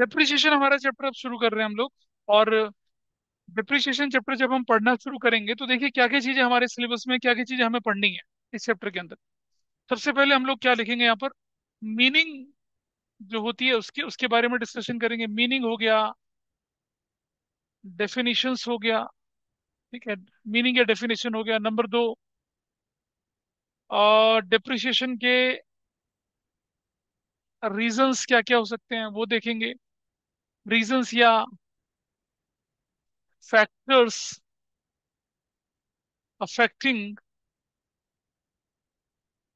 Depreciation हमारा chapter अब शुरू कर रहे हैं हम लोग। और डेप्रिसिएशन चैप्टर जब हम पढ़ना शुरू करेंगे तो देखिए क्या क्या चीजें हमारे सिलेबस में, क्या क्या चीजें हमें पढ़नी है इस चैप्टर के अंदर। सबसे पहले हम लोग क्या लिखेंगे यहाँ पर, मीनिंग जो होती है उसके उसके बारे में डिस्कशन करेंगे। मीनिंग हो गया, डेफिनेशंस हो गया, ठीक है। मीनिंग या डेफिनेशन हो गया। नंबर दो, डेप्रिसिएशन के रीजंस क्या क्या हो सकते हैं वो देखेंगे। रीजंस या फैक्टर्स अफेक्टिंग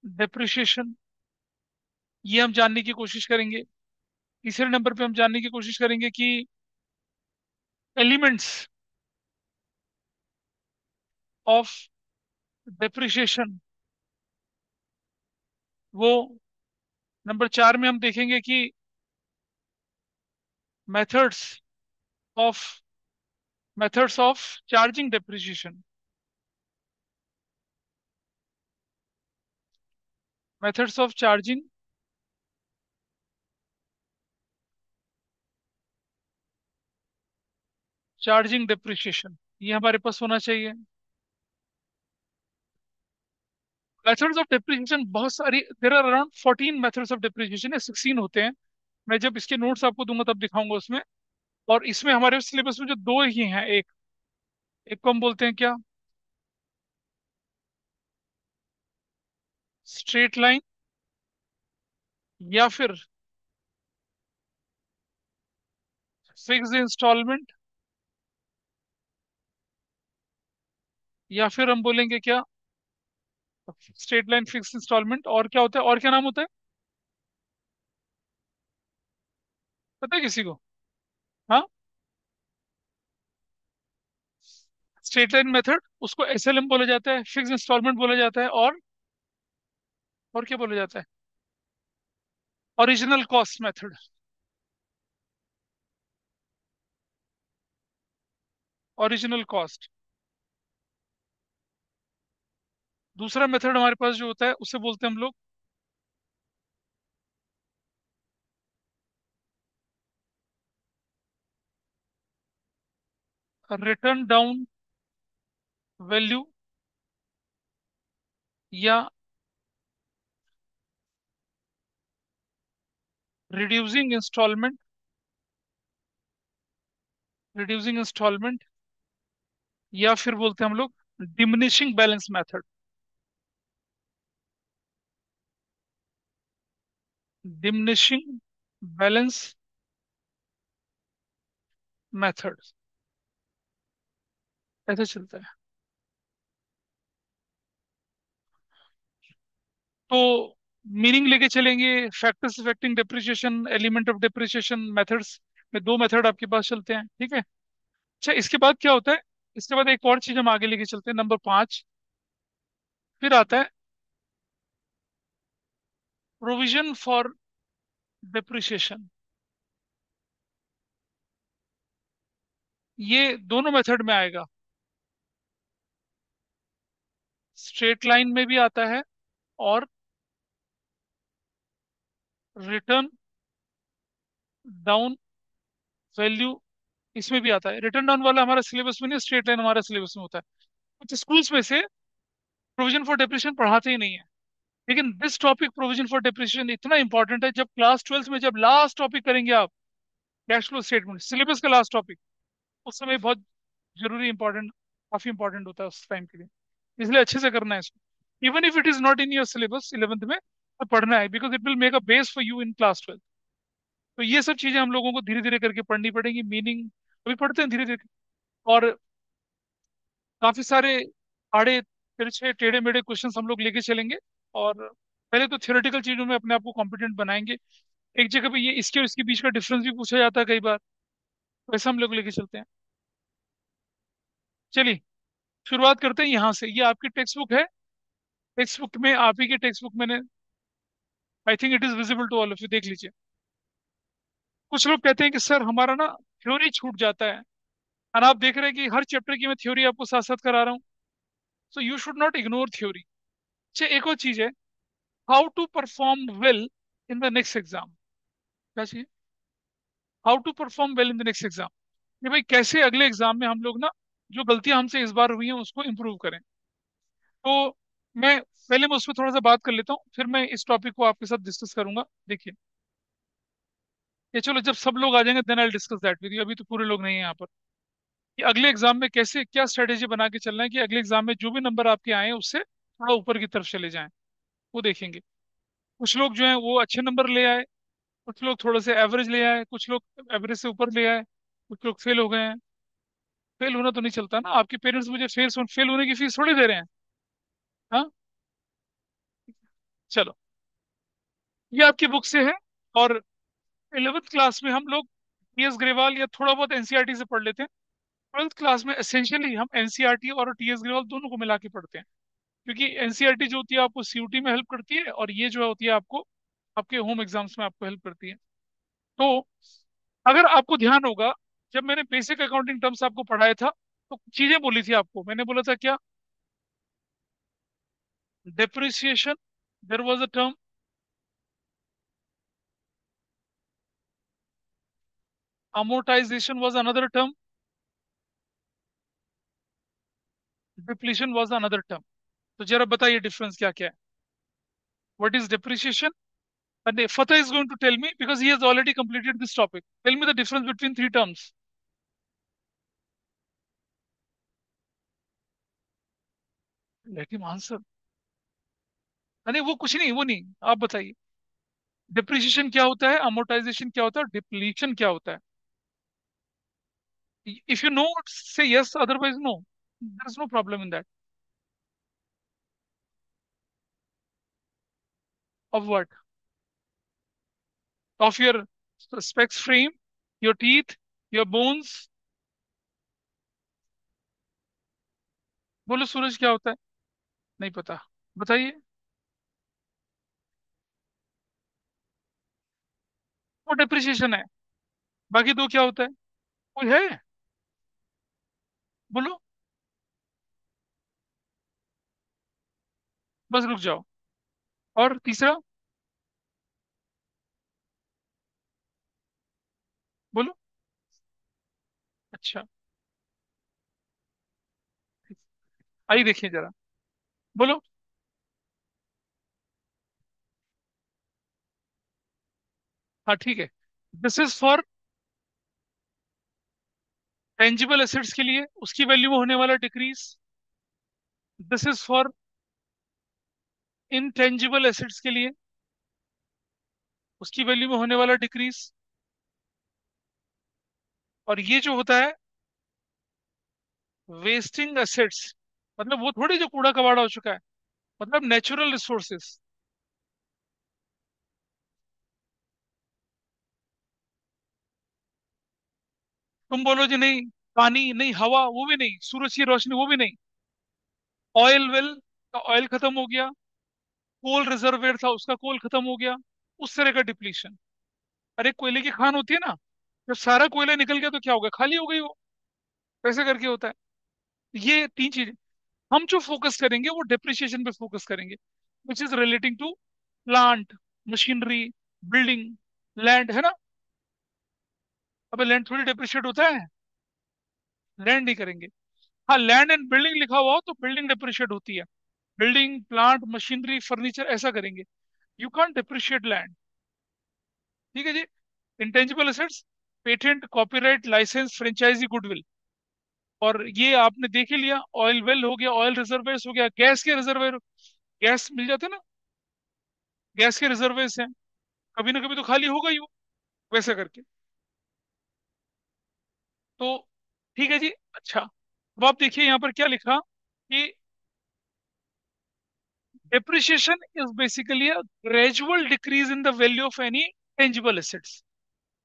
डेप्रिसिएशन, ये हम जानने की कोशिश करेंगे। तीसरे नंबर पे हम जानने की कोशिश करेंगे कि एलिमेंट्स ऑफ डेप्रिसिएशन, वो नंबर चार में हम देखेंगे कि methods of methods of charging depreciation, methods of charging charging depreciation, ये हमारे पास होना चाहिए। मेथड्स ऑफ डेप्रिसिएशन बहुत सारी, there are around 14 methods of depreciation या 16 होते हैं। मैं जब इसके नोट्स आपको दूंगा तब दिखाऊंगा उसमें। और इसमें हमारे सिलेबस में जो दो ही हैं, एक एक को हम बोलते हैं क्या, स्ट्रेट लाइन, या फिर फिक्स इंस्टॉलमेंट, या फिर हम बोलेंगे क्या, स्ट्रेट लाइन, फिक्स इंस्टॉलमेंट, और क्या होता है, और क्या नाम होता है, पता है किसी को? हाँ, स्ट्रेट लाइन मेथड, उसको एसएलएम बोला जाता है, फिक्स इंस्टॉलमेंट बोला जाता है, और क्या बोला जाता है, original cost method, original cost. दूसरा मेथड हमारे पास जो होता है उसे बोलते हैं हम लोग रिटर्न डाउन वैल्यू, या रिड्यूसिंग इंस्टॉलमेंट, रिड्यूसिंग इंस्टॉलमेंट, या फिर बोलते हैं हम लोग diminishing balance method, diminishing balance method, ऐसे चलता है। तो मीनिंग लेके चलेंगे, factors affecting depreciation, element of depreciation, methods में दो मेथड आपके पास चलते हैं, ठीक है। अच्छा, इसके बाद क्या होता है, इसके बाद एक और चीज हम आगे लेके चलते हैं, नंबर पांच। फिर आता है प्रोविजन फॉर डेप्रिसिएशन। ये दोनों मेथड में आएगा, स्ट्रेट लाइन में भी आता है और रिटर्न डाउन वैल्यू, इसमें भी आता है। रिटर्न डाउन वाला हमारा सिलेबस में नहीं, स्ट्रेट लाइन हमारा सिलेबस में होता है। कुछ स्कूल्स में से प्रोविजन फॉर डेप्रिसिएशन पढ़ाते ही नहीं है, लेकिन this topic provision for depreciation इतना इंपॉर्टेंट है, जब क्लास ट्वेल्थ में जब लास्ट टॉपिक करेंगे आप, कैश फ्लो स्टेटमेंट, सिलेबस का लास्ट टॉपिक, उस समय बहुत जरूरी, इंपॉर्टेंट, काफी इंपॉर्टेंट होता है उस टाइम के लिए। इसलिए अच्छे से करना है इसको, even if it is not in your syllabus 11th में, तो पढ़ना है, because it will make a base for you in class twelfth. तो ये सब चीजें हम लोगों को धीरे धीरे करके पढ़नी पड़ेगी। मीनिंग अभी पढ़ते हैं धीरे धीरे। और काफी सारे आड़े तिरछे टेढ़े मेढ़े क्वेश्चंस हम लोग लेके चलेंगे। और पहले तो थियोरेटिकल चीजों में अपने आप को कॉम्पिटेंट बनाएंगे। एक जगह पे ये इसके और इसके बीच का डिफरेंस भी पूछा जाता है कई बार, वैसा हम लोग लेके चलते हैं। चलिए, शुरुआत करते हैं यहाँ से। ये आपकी टेक्स्ट बुक है, टेक्स्ट बुक में, आप ही की टेक्स्ट बुक मैंने, I think it is visible to all of you, देख लीजिए। कुछ लोग कहते हैं कि सर हमारा ना थ्योरी छूट जाता है, और आप देख रहे हैं कि हर चैप्टर की मैं थ्योरी आपको साथ साथ करा रहा हूँ। So you should not ignore theory. अच्छा, एक और चीज है, how to perform well in the next exam, क्या चाहिए, how to perform well in the next exam, कि भाई कैसे अगले एग्जाम में हम लोग ना जो गलतियां हमसे इस बार हुई हैं उसको इम्प्रूव करें। तो मैं उस पर थोड़ा सा बात कर लेता हूँ, फिर मैं इस टॉपिक को आपके साथ डिस्कस करूंगा। देखिए, ये चलो जब सब लोग आ जाएंगे then I discuss that with you, अभी तो पूरे लोग नहीं है यहाँ पर। कि अगले एग्जाम में कैसे क्या स्ट्रेटेजी बना के चलना है कि अगले एग्जाम में जो भी नंबर आपके आए हैं उससे थोड़ा ऊपर की तरफ चले जाएं, वो देखेंगे। कुछ लोग जो हैं वो अच्छे नंबर ले आए, कुछ लोग थोड़े से एवरेज ले आए, कुछ लोग एवरेज से ऊपर ले आए, कुछ लोग फेल हो गए हैं। फेल होना तो नहीं चलता ना, आपके पेरेंट्स मुझे फेल होने की फीस थोड़ी दे रहे हैं। हाँ, चलो, ये आपकी बुक से है। और 11th क्लास में हम लोग टीएस ग्रेवाल या थोड़ा बहुत एनसीईआरटी से पढ़ लेते हैं। 12th क्लास में एसेंशियली हम एनसीईआरटी और टीएस ग्रेवाल दोनों को मिला के पढ़ते हैं, क्योंकि एनसीईआरटी जो होती है आपको सीयूटी में हेल्प करती है, और ये जो होती है आपको आपके होम एग्जाम्स में आपको हेल्प करती है। तो अगर आपको ध्यान होगा, जब मैंने बेसिक अकाउंटिंग टर्म्स आपको पढ़ाया था तो कुछ चीजें बोली थी आपको, मैंने बोला था क्या? Depreciation, there was a term. Amortization was another term. Depletion was another term. तो जरा बताइए डिफरेंस क्या क्या है? What is depreciation? And Fatah is going to tell me because he has already completed this topic. Tell me the difference between three terms. Let him answer. अरे वो कुछ नहीं, वो नहीं, आप बताइए। डिप्रिसिएशन क्या होता है, अमोर्टाइजेशन क्या होता है, डिप्लीशन क्या होता है? If you know, say yes, otherwise no, there is no problem in that. Of what? Of your specs frame, your teeth, your bones? बोलो सूरज क्या होता है? नहीं पता, बताइए। वो डिप्रिसिएशन है। बाकी दो क्या होता है? कोई है? बोलो। बस रुक जाओ। और तीसरा? बोलो। अच्छा, आइए देखिए जरा। बोलो। हाँ ठीक है। This is for tangible assets के लिए, उसकी वैल्यू में होने वाला decrease. This is for intangible assets के लिए, उसकी वैल्यू में होने वाला डिक्रीज। और ये जो होता है वेस्टिंग एसेट्स, मतलब वो थोड़ी जो कूड़ा कबाड़ा हो चुका है, मतलब नेचुरल रिसोर्सेस। तुम बोलो जी नहीं, पानी नहीं, हवा वो भी नहीं, सूरज की रोशनी वो भी नहीं, ऑयल वेल का ऑयल खत्म हो गया, कोल रिजर्वेयर था उसका कोल खत्म हो गया, उस तरह का डिप्लीशन। अरे कोयले की खान होती है ना, जब सारा कोयला निकल गया तो क्या होगा, खाली हो गई वो। वैसे करके होता है। ये तीन चीजें हम जो फोकस करेंगे वो डेप्रिसिएशन पे फोकस करेंगे, which is relating to plant, machinery, building, land, है ना? अबे लैंड थोड़ी डेप्रिशिएट होता है, लैंड नहीं करेंगे। हाँ, लैंड एंड बिल्डिंग लिखा हुआ हो तो बिल्डिंग डेप्रिशिएट होती है। बिल्डिंग, प्लांट, मशीनरी, फर्नीचर ऐसा करेंगे। You can't depreciate land. ठीक है जी। Intangible assets, patent, copyright, licence, franchisee, goodwill. और ये आपने देख ही लिया, ऑयल वेल हो गया, ऑयल रिजर्वेयर हो गया, गैस के रिजर्वेयर, गैस मिल जाते ना, गैस के रिजर्वेयर हैं, कभी ना कभी तो खाली होगा ही वो। वैसा करके। तो ठीक है जी। अच्छा, अब आप देखिए यहाँ पर क्या लिखा कि depreciation is basically a gradual decrease in the value of any tangible assets।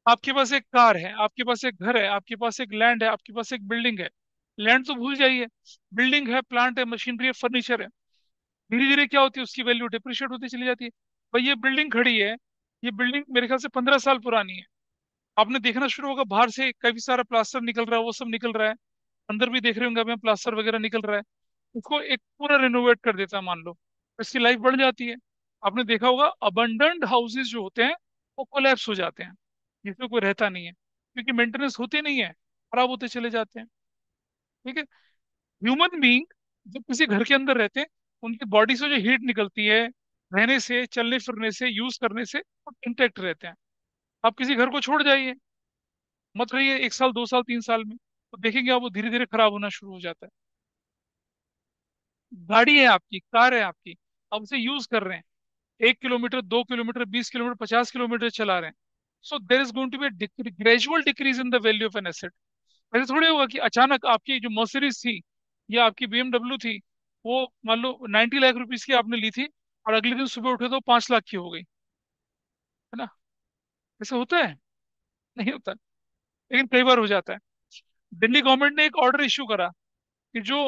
आपके पास एक कार है, आपके पास एक घर है, आपके पास एक लैंड है, आपके पास एक बिल्डिंग है। लैंड तो भूल जाइए, बिल्डिंग है, प्लांट है, मशीनरी है, फर्नीचर है। धीरे धीरे क्या होती है, उसकी वैल्यू डिप्रिशिएट होती चली जाती है। भाई ये बिल्डिंग खड़ी है, ये बिल्डिंग मेरे ख्याल से 15 साल पुरानी है। आपने देखना शुरू होगा बाहर से काफी सारा प्लास्टर निकल रहा है, वो सब निकल रहा है। अंदर भी देख रहे होंगे अभी प्लास्टर वगैरह निकल रहा है। उसको एक पूरा रिनोवेट कर देता है मान लो, तो इसकी लाइफ बढ़ जाती है। आपने देखा होगा अबंडन्ड हाउसेज जो होते हैं वो कोलैप्स हो जाते हैं, जिसमें कोई रहता नहीं है। क्योंकि मेंटेनेंस होते नहीं है, खराब होते चले जाते हैं। ठीक है। ह्यूमन बीइंग जब किसी घर के अंदर रहते हैं, उनकी बॉडी से जो हीट निकलती है, रहने से, चलने फिरने से, यूज करने से, वो इंटेक्ट रहते हैं। आप किसी घर को छोड़ जाइए, मत रहिए 1 साल, 2 साल, 3 साल में, तो देखेंगे आप वो धीरे धीरे खराब होना शुरू हो जाता है। गाड़ी है आपकी, कार है आपकी, आप उसे यूज कर रहे हैं, 1 किलोमीटर, 2 किलोमीटर, 20 किलोमीटर, 50 किलोमीटर चला रहे हैं, so there is going to be gradual decrease in the value of an asset. ऐसे थोड़ी होगा कि अचानक आपकी जो मर्सिडीज थी या आपकी BMW थी, वो मान लो 90 लाख रुपीज की आपने ली थी, और अगले दिन सुबह उठे तो 5 लाख की हो गई, है ना? ऐसा होता है? नहीं होता, लेकिन कई बार हो जाता है। दिल्ली गवर्नमेंट ने एक ऑर्डर इश्यू करा कि जो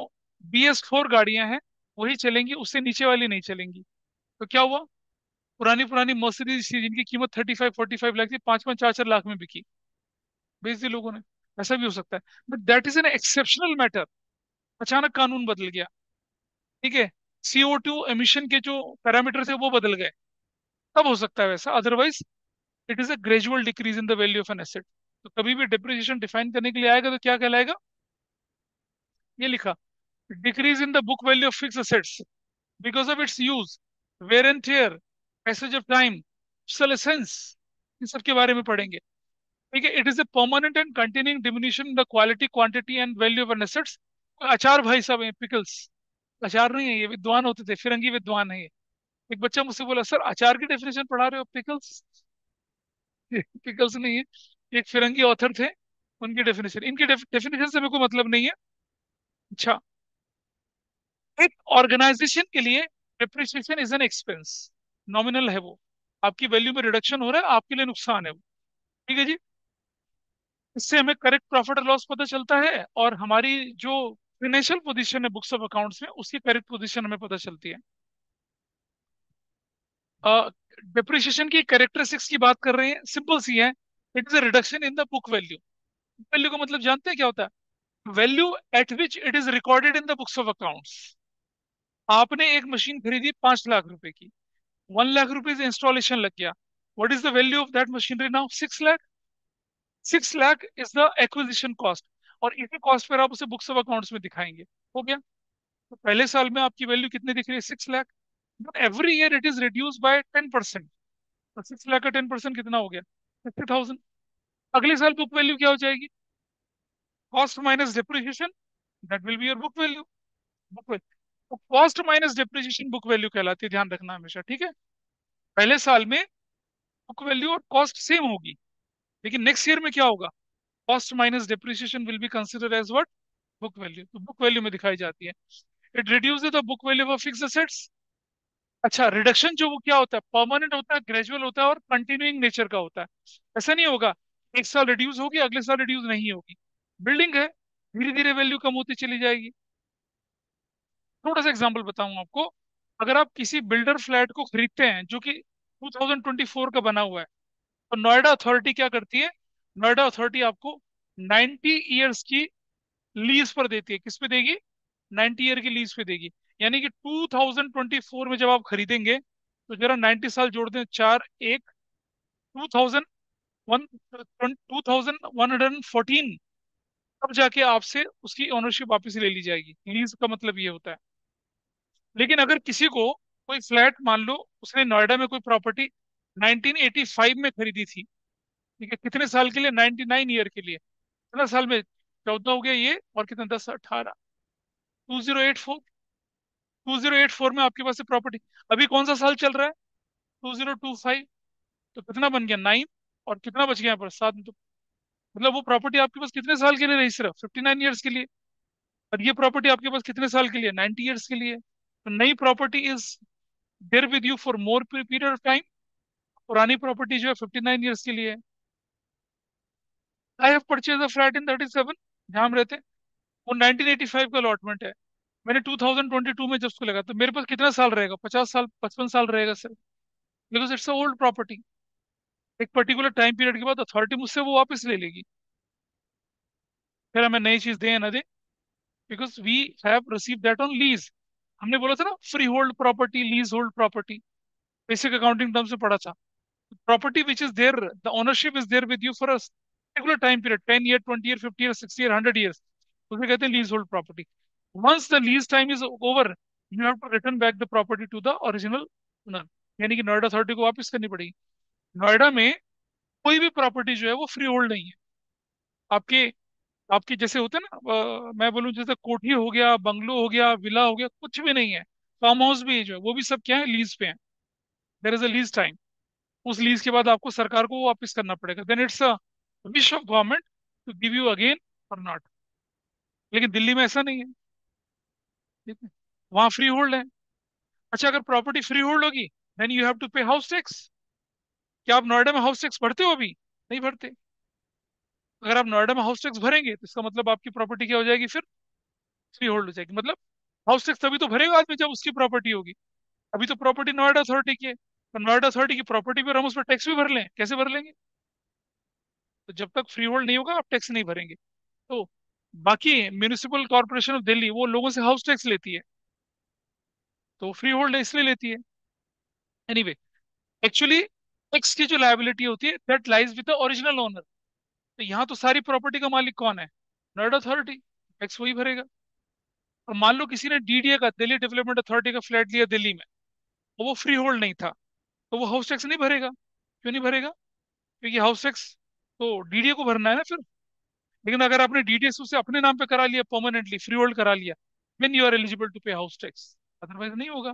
BS4 गाड़ियां हैं वही चलेंगी, उससे नीचे वाली नहीं चलेंगी। तो क्या हुआ, पुरानी पुरानी मर्सिडीज थी जिनकी कीमत 35-45 लाख थी, 5-5, 4-4 लाख में बिकी, बेच दी लोगों ने। ऐसा भी हो सकता है, but that is an exceptional matter. अचानक कानून बदल गया, ठीक है, CO2 एमिशन के जो पैरामीटर थे वो बदल गए, तब हो सकता है वैसा, otherwise it is a gradual decrease in the value of an asset. तो कभी भी डिप्रिसिएशन डिफाइन करने के लिए आएगा तो क्या कहलाएगा, ये लिखा, decrease in the book value of fix assets because of its use, wear and tear, passage of time, obsolescence, इन सब के बारे में पढ़ेंगे। ठीक है, it is a permanent and continuing diminution in the quality, quantity and value of an assets. अचार भाई साहब हैं, पिकल्स, अचार नहीं है ये, विद्वान होते थे, फिरंगी विद्वान है ये। एक बच्चा मुझसे बोला, सर अचार की डेफिनेशन पढ़ा रहे हो, पिकल्स? पिकल्स नहीं है, एक फिरंगी ऑथर थे, उनकी डेफिनेशन, इनकी डेफिनेशन से मेरे को मतलब नहीं है। अच्छा, एक ऑर्गेनाइजेशन के लिए depreciation is an expense, nominal है वो, आपकी वैल्यू में रिडक्शन हो रहा है, आपके लिए नुकसान है वो। ठीक है जी। इससे हमें करेक्ट प्रॉफिट और लॉस पता चलता है, और हमारी जो फाइनेंशियल पोजीशन है बुक्स ऑफ अकाउंट्स में, उसकी करेक्ट पोजीशन हमें पता चलती है। डिप्रिसिएशन की कैरेक्टरिस्टिक्स की बात कर रहे हैं, सिंपल सी है, it is a reduction in the book value. Book value का मतलब जानते हैं क्या होता है? Value eight which it is recorded in the books of accounts. आपने एक मशीन खरीदी 5 लाख रुपए की, 1 लाख रुपीज इंस्टॉलेशन लग गया, what is the value of that machinery now? 6 lakh. 6 lakh is the acquisition cost, और इसी कॉस्ट पर आप उसे बुक्स ऑफ अकाउंट्स में दिखाएंगे। हो गया। तो पहले साल में आपकी वैल्यू कितनी दिख रही है? 6 lakh. But every year it is reduce by 10%। तो 6 लाख का 10% कितना हो गया? 50,000। अगले साल बुक वैल्यू क्या हो जाएगी? Cost minus depreciation, that will be your book value. Book value, तो cost minus depreciation book value कहलाती है, ध्यान रखना हमेशा, ठीक है? पहले साल में बुक वैल्यू और कॉस्ट सेम होगी, लेकिन नेक्स्ट ईयर में क्या होगा? Cost minus depreciation will be consider as what? Book value. तो बुक वैल्यू में दिखाई जाती है। It reduces the book value of fixed assets. अच्छा, रिडक्शन जो वो क्या होता है, परमानेंट होता है, ग्रेजुअल होता है, और कंटिन्यूइंग नेचर का होता है। ऐसा नहीं होगा एक साल रिड्यूस होगी अगले साल रिड्यूस नहीं होगी। बिल्डिंग है, धीरे धीरे वैल्यू कम होती चली जाएगी। थोड़ा सा एग्जांपल बताऊं आपको, अगर आप किसी बिल्डर फ्लैट को खरीदते हैं जो कि 2024 का बना हुआ है, तो नोएडा अथॉरिटी क्या करती है? नोएडा अथॉरिटी आपको 90 ईयर्स की लीज पर देती है। किस पे देगी? 90 ईयर की लीज पे देगी। यानी कि 2024 में जब आप खरीदेंगे, तो जरा 90 साल जोड़ दें, चार एक, 2001, 2114, तब जाके आपसे उसकी ओनरशिप वापस ले ली जाएगी। लीज का मतलब ये होता है। लेकिन अगर किसी को कोई फ्लैट, मान लो उसने नोएडा में कोई प्रॉपर्टी 1985 में खरीदी थी, ठीक है, कितने साल के लिए? 99 ईयर के लिए। कितना साल में? 14 हो गया ये, और कितना, 10, 18, 2084। 2084 में आपके पास से प्रॉपर्टी, अभी कौन सा साल चल रहा है? 2025। तो कितना बन गया? 9, और कितना बच गया यहाँ पर? 7। तो मतलब वो प्रॉपर्टी आपके पास कितने साल के लिए रही? सिर्फ 59 ईयर्स के लिए। और ये प्रॉपर्टी आपके पास कितने साल के लिए? 90 ईयर्स के लिए। तो नई property is there with you for more period of time, पुरानी प्रॉपर्टी जो है 59 ईयर्स के लिए है। I have purchase a flat in 37, जहां हम रहते हैं, वो 1985 का अलॉटमेंट है। मैंने 2022 में जब उसको लगा, तो मेरे पास कितना साल रहेगा? 50 साल, 55 साल रहेगा sir, because it's a old property. एक पर्टिकुलर टाइम पीरियड के बाद अथॉरिटी मुझसे वो वापस ले लेगी, फिर हमें नई चीज दें या ना दें, because we have receive that on lease. हमने बोला था ना, freehold property, leasehold property, basic accounting terms में पढ़ा था। Property which is there, the ownership is there with you for us, particular time period, 10 year, 20 year, 50 year, 60 year, 100 years, उसे कहते हैं leasehold property. Once the lease time is over, you have to return back the property to the original owner, यानी कि Noida authority को वापस करनी पड़ेगी। नोएडा में कोई भी प्रॉपर्टी जो है वो फ्री होल्ड नहीं है। आपके आपके जैसे होते हैं ना, मैं बोलूं जैसे कोठी हो गया, बंगलो हो गया, विला हो गया, कुछ भी नहीं है। फार्म हाउस भी जो है वो भी सब क्या है, लीज पे है। There is a lease time. उस लीज के बाद आपको सरकार को वो वापस करना पड़ेगा, then it's a wish of government to give you again और नॉट। लेकिन दिल्ली में ऐसा नहीं है, ठीक है, वहां फ्री होल्ड है। अच्छा, अगर प्रॉपर्टी फ्री होल्ड होगी, then you have to pay house tax. क्या आप नोएडा में हाउस टैक्स भरते हो अभी? नहीं भरते। अगर आप नोएडा में हाउस टैक्स भरेंगे तो इसका मतलब आपकी प्रॉपर्टी क्या हो जाएगी फिर? फ्री होल्ड हो जाएगी। मतलब हाउस टैक्स तभी तो भरेगा आदमी जब उसकी प्रॉपर्टी होगी। अभी तो प्रॉपर्टी नोएडा अथॉरिटी की है, तो नोएडा अथॉरिटी की प्रॉपर्टी पर हम उस पर टैक्स भी भर लें, कैसे भर लेंगे? तो जब तक फ्री होल्ड नहीं होगा आप टैक्स नहीं भरेंगे। तो बाकी म्यूनिसिपल कॉर्पोरेशन ऑफ दिल्ली वो लोगों से हाउस टैक्स लेती है, तो फ्री होल्ड इसलिए लेती है। एनीवे, एक्चुअली टैक्स की जो लायबिलिटी होती है that lies with the original owner. तो यहाँ तो सारी प्रॉपर्टी का मालिक कौन है? नोएडा अथॉरिटी, टैक्स वही भरेगा। और मान लो किसी ने डीडीए का, दिल्ली डेवलपमेंट अथॉरिटी का फ्लैट लिया दिल्ली में, और वो फ्री होल्ड नहीं था, तो वो हाउस टैक्स नहीं भरेगा। क्यों नहीं भरेगा? क्योंकि हाउस टैक्स तो डीडीए को भरना है ना फिर। लेकिन अगर आपने डीडीए उसे अपने नाम पे करा लिया, परमानेंटली फ्री होल्ड करा लिया, then you are eligible to pay house tax, otherwise नहीं होगा।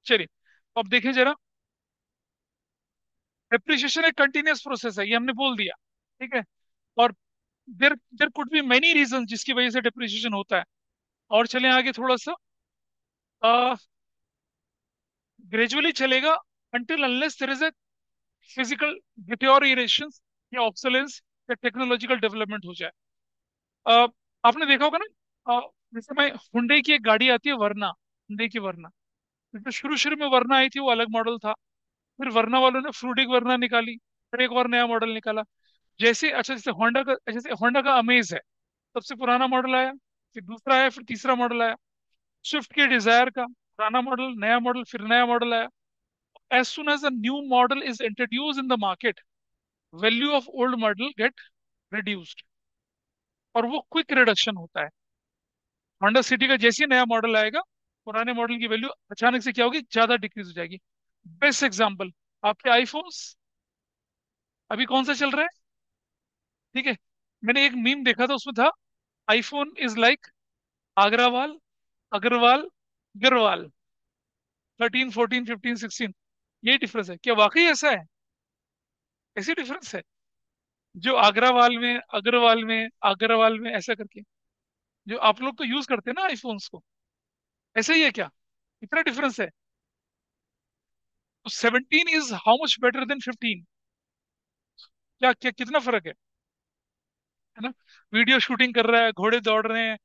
चलिए, अब देखें जरा। डेप्रिसिएशन एक कंटिन्यूअस प्रोसेस है, ये हमने बोल दिया, ठीक है। और there there could be many reason जिसकी वजह से डिप्रिसिएशन होता है। और चलें आगे थोड़ा सा। ग्रेजुअली चलेगा until unless there is a physical deterioration या ऑब्सोलेंस या टेक्नोलॉजिकल डेवलपमेंट हो जाए। अ, आपने देखा होगा ना, जैसे मैं हुंडई की एक गाड़ी आती है वर्ना, हुंडई की वर्ना। तो शुरू शुरू में वर्ना आई थी वो अलग मॉडल था। फिर वर्ना वालों ने फ्रूटिक वर्ना निकाली, फिर एक और नया मॉडल निकाला। जैसे अच्छा, जैसे होंडा का अमेज है, सबसे पुराना मॉडल आया, फिर दूसरा आया, फिर तीसरा मॉडल आया। स्विफ्ट के डिजायर का पुराना मॉडल, नया मॉडल, फिर नया मॉडल आया। As soon as a new model is introduced in the market, value of old model get reduced, और वो क्विक रिडक्शन होता है। होंडा सिटी का जैसे ही नया मॉडल आएगा, पुराने मॉडल की वैल्यू अचानक से क्या होगी, ज्यादा डिक्रीज हो जाएगी। बेस्ट एग्जांपल आपके आईफोन्स, अभी कौन सा चल रहा है? ठीक है, मैंने एक मीम देखा था, उसमें था iPhone is like Agarwal, Agrawal, Girwal, 13, 14, 15, 16। यही डिफरेंस है क्या? वाकई ऐसा है? ऐसी डिफरेंस है? जो आगरावाल में, अग्रवाल में, अग्रवाल में ऐसा करके, जो आप लोग तो यूज करते हैं ना आईफोन्स को, ऐसे ही है क्या? इतना डिफरेंस है? तो 17 is how much better than 15? क्या क्या कितना फर्क है ना? वीडियो शूटिंग कर रहा है, घोड़े दौड़ रहे हैं,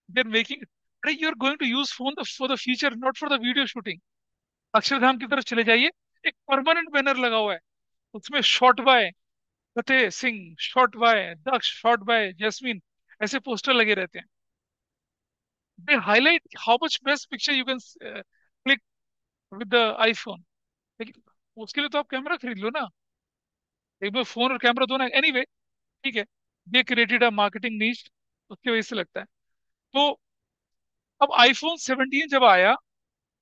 देर मेकिंग। अरे you are going to use phone for the future, not for the video shooting. Akshardham की तरफ चले जाइए, एक परमानेंट बैनर लगा हुआ है, उसमें shot by Fateh Singh, shot by Daksh, shot by Jasmine, ऐसे पोस्टर लगे रहते हैं। They highlight how much best picture you can click with the iPhone. लेकिन उसके लिए तो आप कैमरा खरीद लो ना, एक बार फोन और कैमरा दोनों। एनीवे, ठीक है, दे क्रिएटेड अ मार्केटिंग नीश, उसकी वजह से लगता है। तो अब आईफोन 17 जब आया,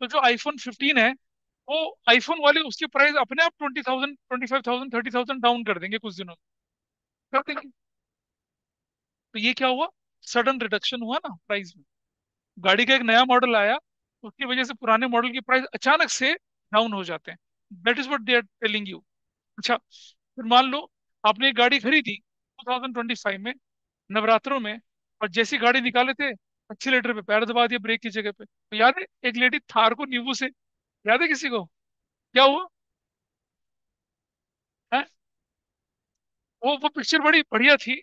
तो जो आईफोन 15 है, वो आईफोन वाले उसकी प्राइस अपने आप 20,000, 25,000, 30,000 डाउन कर देंगे कुछ दिनों में, कर देंगे। तो ये क्या हुआ? सडन रिडक्शन हुआ ना प्राइस में। गाड़ी का एक नया मॉडल आया, उसकी वजह से पुराने मॉडल की प्राइस अचानक से डाउन हो जाते हैं। That is what they are telling you. अच्छा, फिर मान लो आपने एक गाड़ी खरीदी 2025 में, नवरात्रों में, और जैसी गाड़ी निकाले थे, एक्सीलेटर पे पैर दबा दिया ब्रेक की जगह पे, तो याद है एक लेडी थार को नींबू से, याद है किसी को? क्या हुआ है? वो पिक्चर बड़ी बढ़िया थी।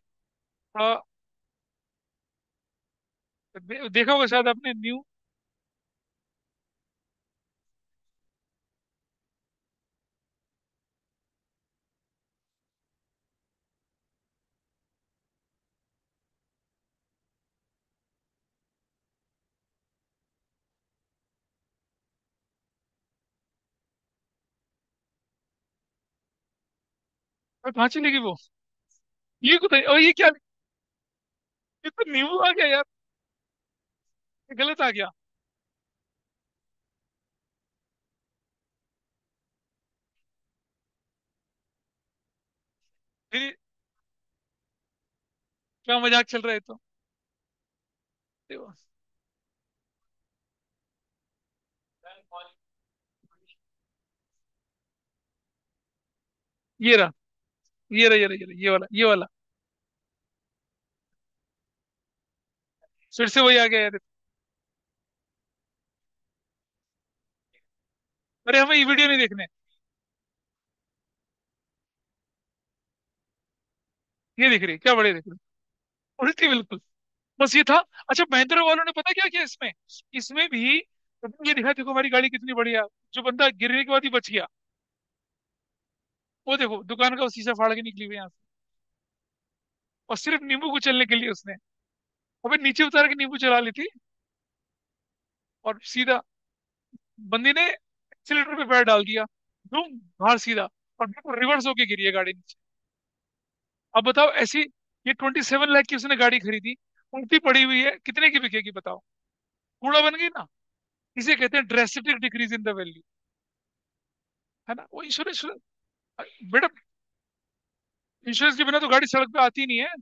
आ, देखा होगा शायद आपने न्यू। कहाँ चलेगी वो? ये कुछ और ये क्या, ये तो नींबू आ गया यार, ये गलत आ गया। फिर क्या मजाक चल रहा है तो। देखो, ये रहा, ये रहा, ये रहा, ये रहा, ये वाला, ये वाला। फिर से वही आ गया यार। अरे हमें ये वीडियो नहीं देखने। ये दिख रही है, क्या बढ़िया दिख रही है, उल्टी बिल्कुल। बस ये था। अच्छा, महिंद्रा वालों ने पता क्या किया इसमें, इसमें भी तो ये दिखा, देखो हमारी गाड़ी कितनी बढ़िया, जो बंदा गिरने के बाद ही बच गया, वो देखो दुकान का वो शीशा फाड़ के निकली हुई यहाँ से, और सिर्फ नींबू कुचलने के लिए उसने, अबे नीचे उतार के नींबू चला ली थी, और सीधा बंदी ने एक्सीलेटर पे पैर डाल दिया, धूम, बाहर सीधा, और बिल्कुल रिवर्स होके गिरी है गाड़ी नीचे। अब बताओ ऐसी, ये 27 लाख की उसने गाड़ी खरीदी, उल्टी पड़ी हुई है, कितने की बिकेगी बताओ, कूड़ा बन गई ना। इसे कहते हैं drastic decrease in the value, है ना। वो इंश्योरेंस, बेटा, इंश्योरेंस के बिना तो गाड़ी सड़क पे आती नहीं है।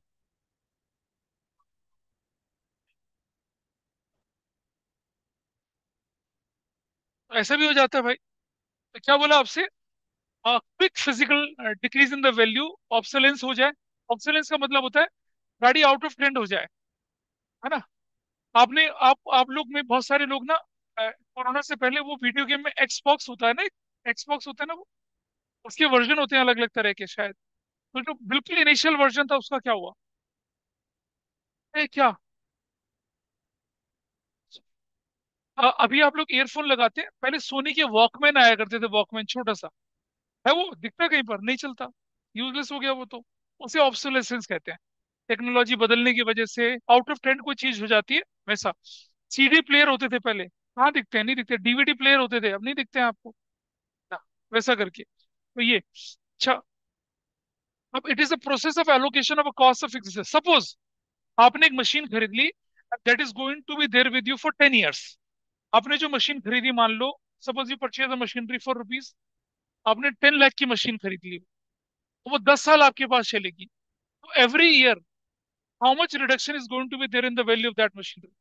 ऐसा भी हो जाता है भाई। तो क्या बोला आपसे, quick physical decrease in the value, obsolescence हो जाए। ऑब्सोलेंस का मतलब होता है गाड़ी आउट ऑफ ट्रेंड हो जाए, है ना। आपने आप लोग में बहुत सारे लोग ना, कोरोना से पहले वो वीडियो गेम में एक्सबॉक्स होता है ना, एक्सबॉक्स होता है ना वो, उसके वर्जन होते हैं अलग अलग तरह के शायद। तो जो बिल्कुल इनिशियल वर्जन था उसका क्या हुआ, क्या, अभी आप लोग ईयरफोन लगाते हैं, पहले सोनी के वॉकमैन आया करते थे, वॉकमैन छोटा सा है, वो दिखता है कहीं पर नहीं चलता, यूजलेस हो गया वो तो, उसे ऑब्सोलेसेंस कहते हैं। टेक्नोलॉजी बदलने की वजह से आउट ऑफ ट्रेंड कोई चीज हो जाती है, वैसा। सीडी प्लेयर होते थे पहले, कहाँ दिखते हैं, नहीं दिखते, डीवीडी प्लेयर होते थे, अब नहीं दिखते हैं आपको ना, वैसा करके। तो ये अच्छा, अब it is the process of allocation of a cost of एक्सिस। सपोज आपने एक मशीन खरीद ली, that is going to be there with you for 10 years। आपने जो मशीन खरीदी, मान लो suppose you purchase a machinery for rupees, आपने 10 लाख की मशीन खरीद ली, तो वो 10 साल आपके पास चलेगी। तो every year how much reduction is going to be there in the value of that machinery,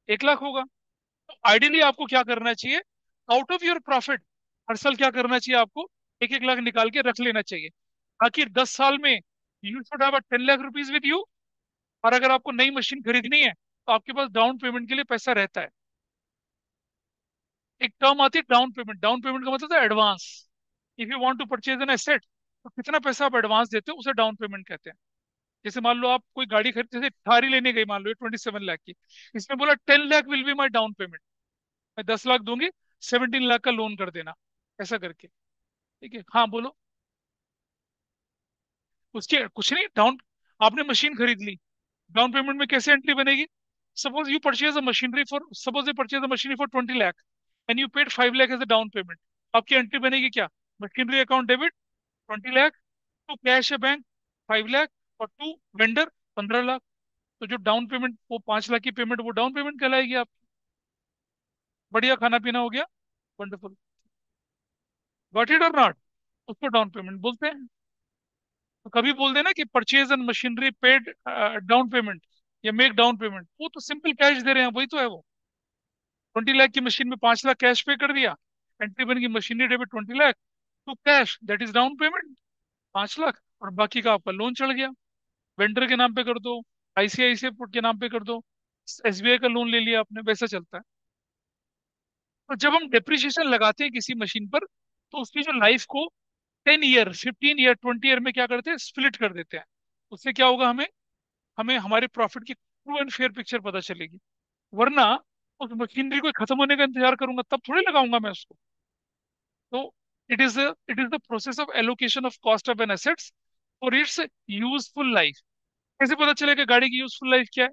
1 lakh होगा। तो आइडियली आपको क्या करना चाहिए, आउट ऑफ योर प्रॉफिट हर साल क्या करना चाहिए आपको, 1 1 लाख निकाल के रख लेना चाहिए, ताकि 10 साल में you should have 10 lakh rupees with you. और अगर आपको नई मशीन खरीदनी है तो आपके पास डाउन पेमेंट के लिए पैसा रहता है। एक टर्म आती है डाउन पेमेंट, डाउन पेमेंट का मतलब है advance. If you want to purchase an asset, तो कितना पैसा आप एडवांस देते हो उसे डाउन पेमेंट कहते हैं। जैसे मान लो आप कोई गाड़ी खरीद, जैसे थारी लेने गई मान लो 27 लाख की, इसमें बोला 10 lakh will be my down payment, मैं 10 लाख दूंगी, 17 लाख का लोन कर देना, ऐसा करके। ठीक है, हाँ बोलो। उसके कुछ नहीं, डाउन, आपने मशीन खरीद ली, डाउन पेमेंट में कैसे एंट्री बनेगी, suppose you purchase a machinery for, suppose you purchase a machinery for 20 lakh, and you paid 5 lakh as a down payment. आपकी एंट्री बनेगी क्या, machinery account debit 20 lakh, to cash है बैंक 5 लाख, और टू वेंडर 15 लाख। तो जो डाउन पेमेंट, वो 5 लाख की पेमेंट, वो डाउन पेमेंट कहलाएगी आप। बढ़िया खाना पीना हो गया, वंडरफुल, गॉट इट और नॉट, उसको डाउन पेमेंट बोलते हैं। तो कभी बोल देना कि purchase and machinery paid down payment, या मेक डाउन पेमेंट, वो तो सिंपल कैश दे रहे हैं, वही तो है वो। 20 लाख की मशीन में 5 लाख कैश पे कर दिया, एंट्री बन गई machinery debit 20 lakh, to cash that is down payment 5 lakh, और बाकी का आपका लोन चढ़ गया, वेंडर के नाम पे कर दो, आईसीआईसीआई के नाम पे कर दो, एसबीआई का लोन ले लिया आपने, वैसा चलता है। तो जब हम डेप्रिसिएशन लगाते हैं किसी मशीन पर, तो उसकी जो लाइफ को 10 ईयर, 15 ईयर, 20 ईयर में क्या करते हैं, स्प्लिट कर देते हैं। उससे क्या होगा, हमें हमें हमारे प्रॉफिट की ट्रू एंड फेयर पिक्चर पता चलेगी। वरना उस मशीनरी को खत्म होने का इंतजार करूंगा तब थोड़ी लगाऊंगा मैं उसको। तो it is the process of allocation of cost of an assets और इट्स यूजफुल लाइफ। कैसे पता चलेगा गाड़ी की यूजफुल लाइफ क्या है,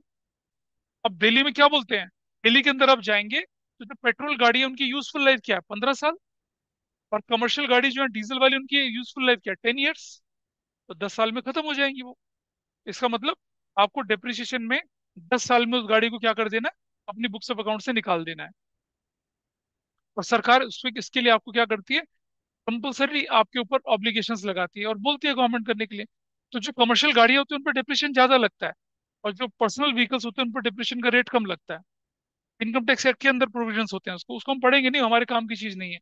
अब दिल्ली में क्या बोलते हैं, दिल्ली के अंदर आप जाएंगे तो जो पेट्रोल गाड़ी है उनकी यूजफुल लाइफ क्या है, 15 साल। और कमर्शियल गाड़ी जो है डीजल वाली, उनकी यूजफुल लाइफ क्या है, 10 ईयर्स। तो 10 साल में खत्म हो जाएंगी वो। इसका मतलब आपको डेप्रिसिएशन में 10 साल में उस गाड़ी को क्या कर देना है, अपनी बुक्स ऑफ अकाउंट से निकाल देना है। और सरकार इसके लिए आपको क्या करती है, कंपलसरी आपके ऊपर ऑब्लिगेशंस लगाती है और बोलती है गवर्नमेंट करने के लिए। तो जो कमर्शियल गाड़ियां होती है उन पर डिप्रेशन ज्यादा लगता है, और जो पर्सनल व्हीकल्स होते हैं उन पर डिप्रेशन का रेट कम लगता है। इनकम टैक्स एक्ट के अंदर प्रोविजंस होते हैं, उसको उसको हम पढ़ेंगे नहीं, हमारे काम की चीज नहीं है।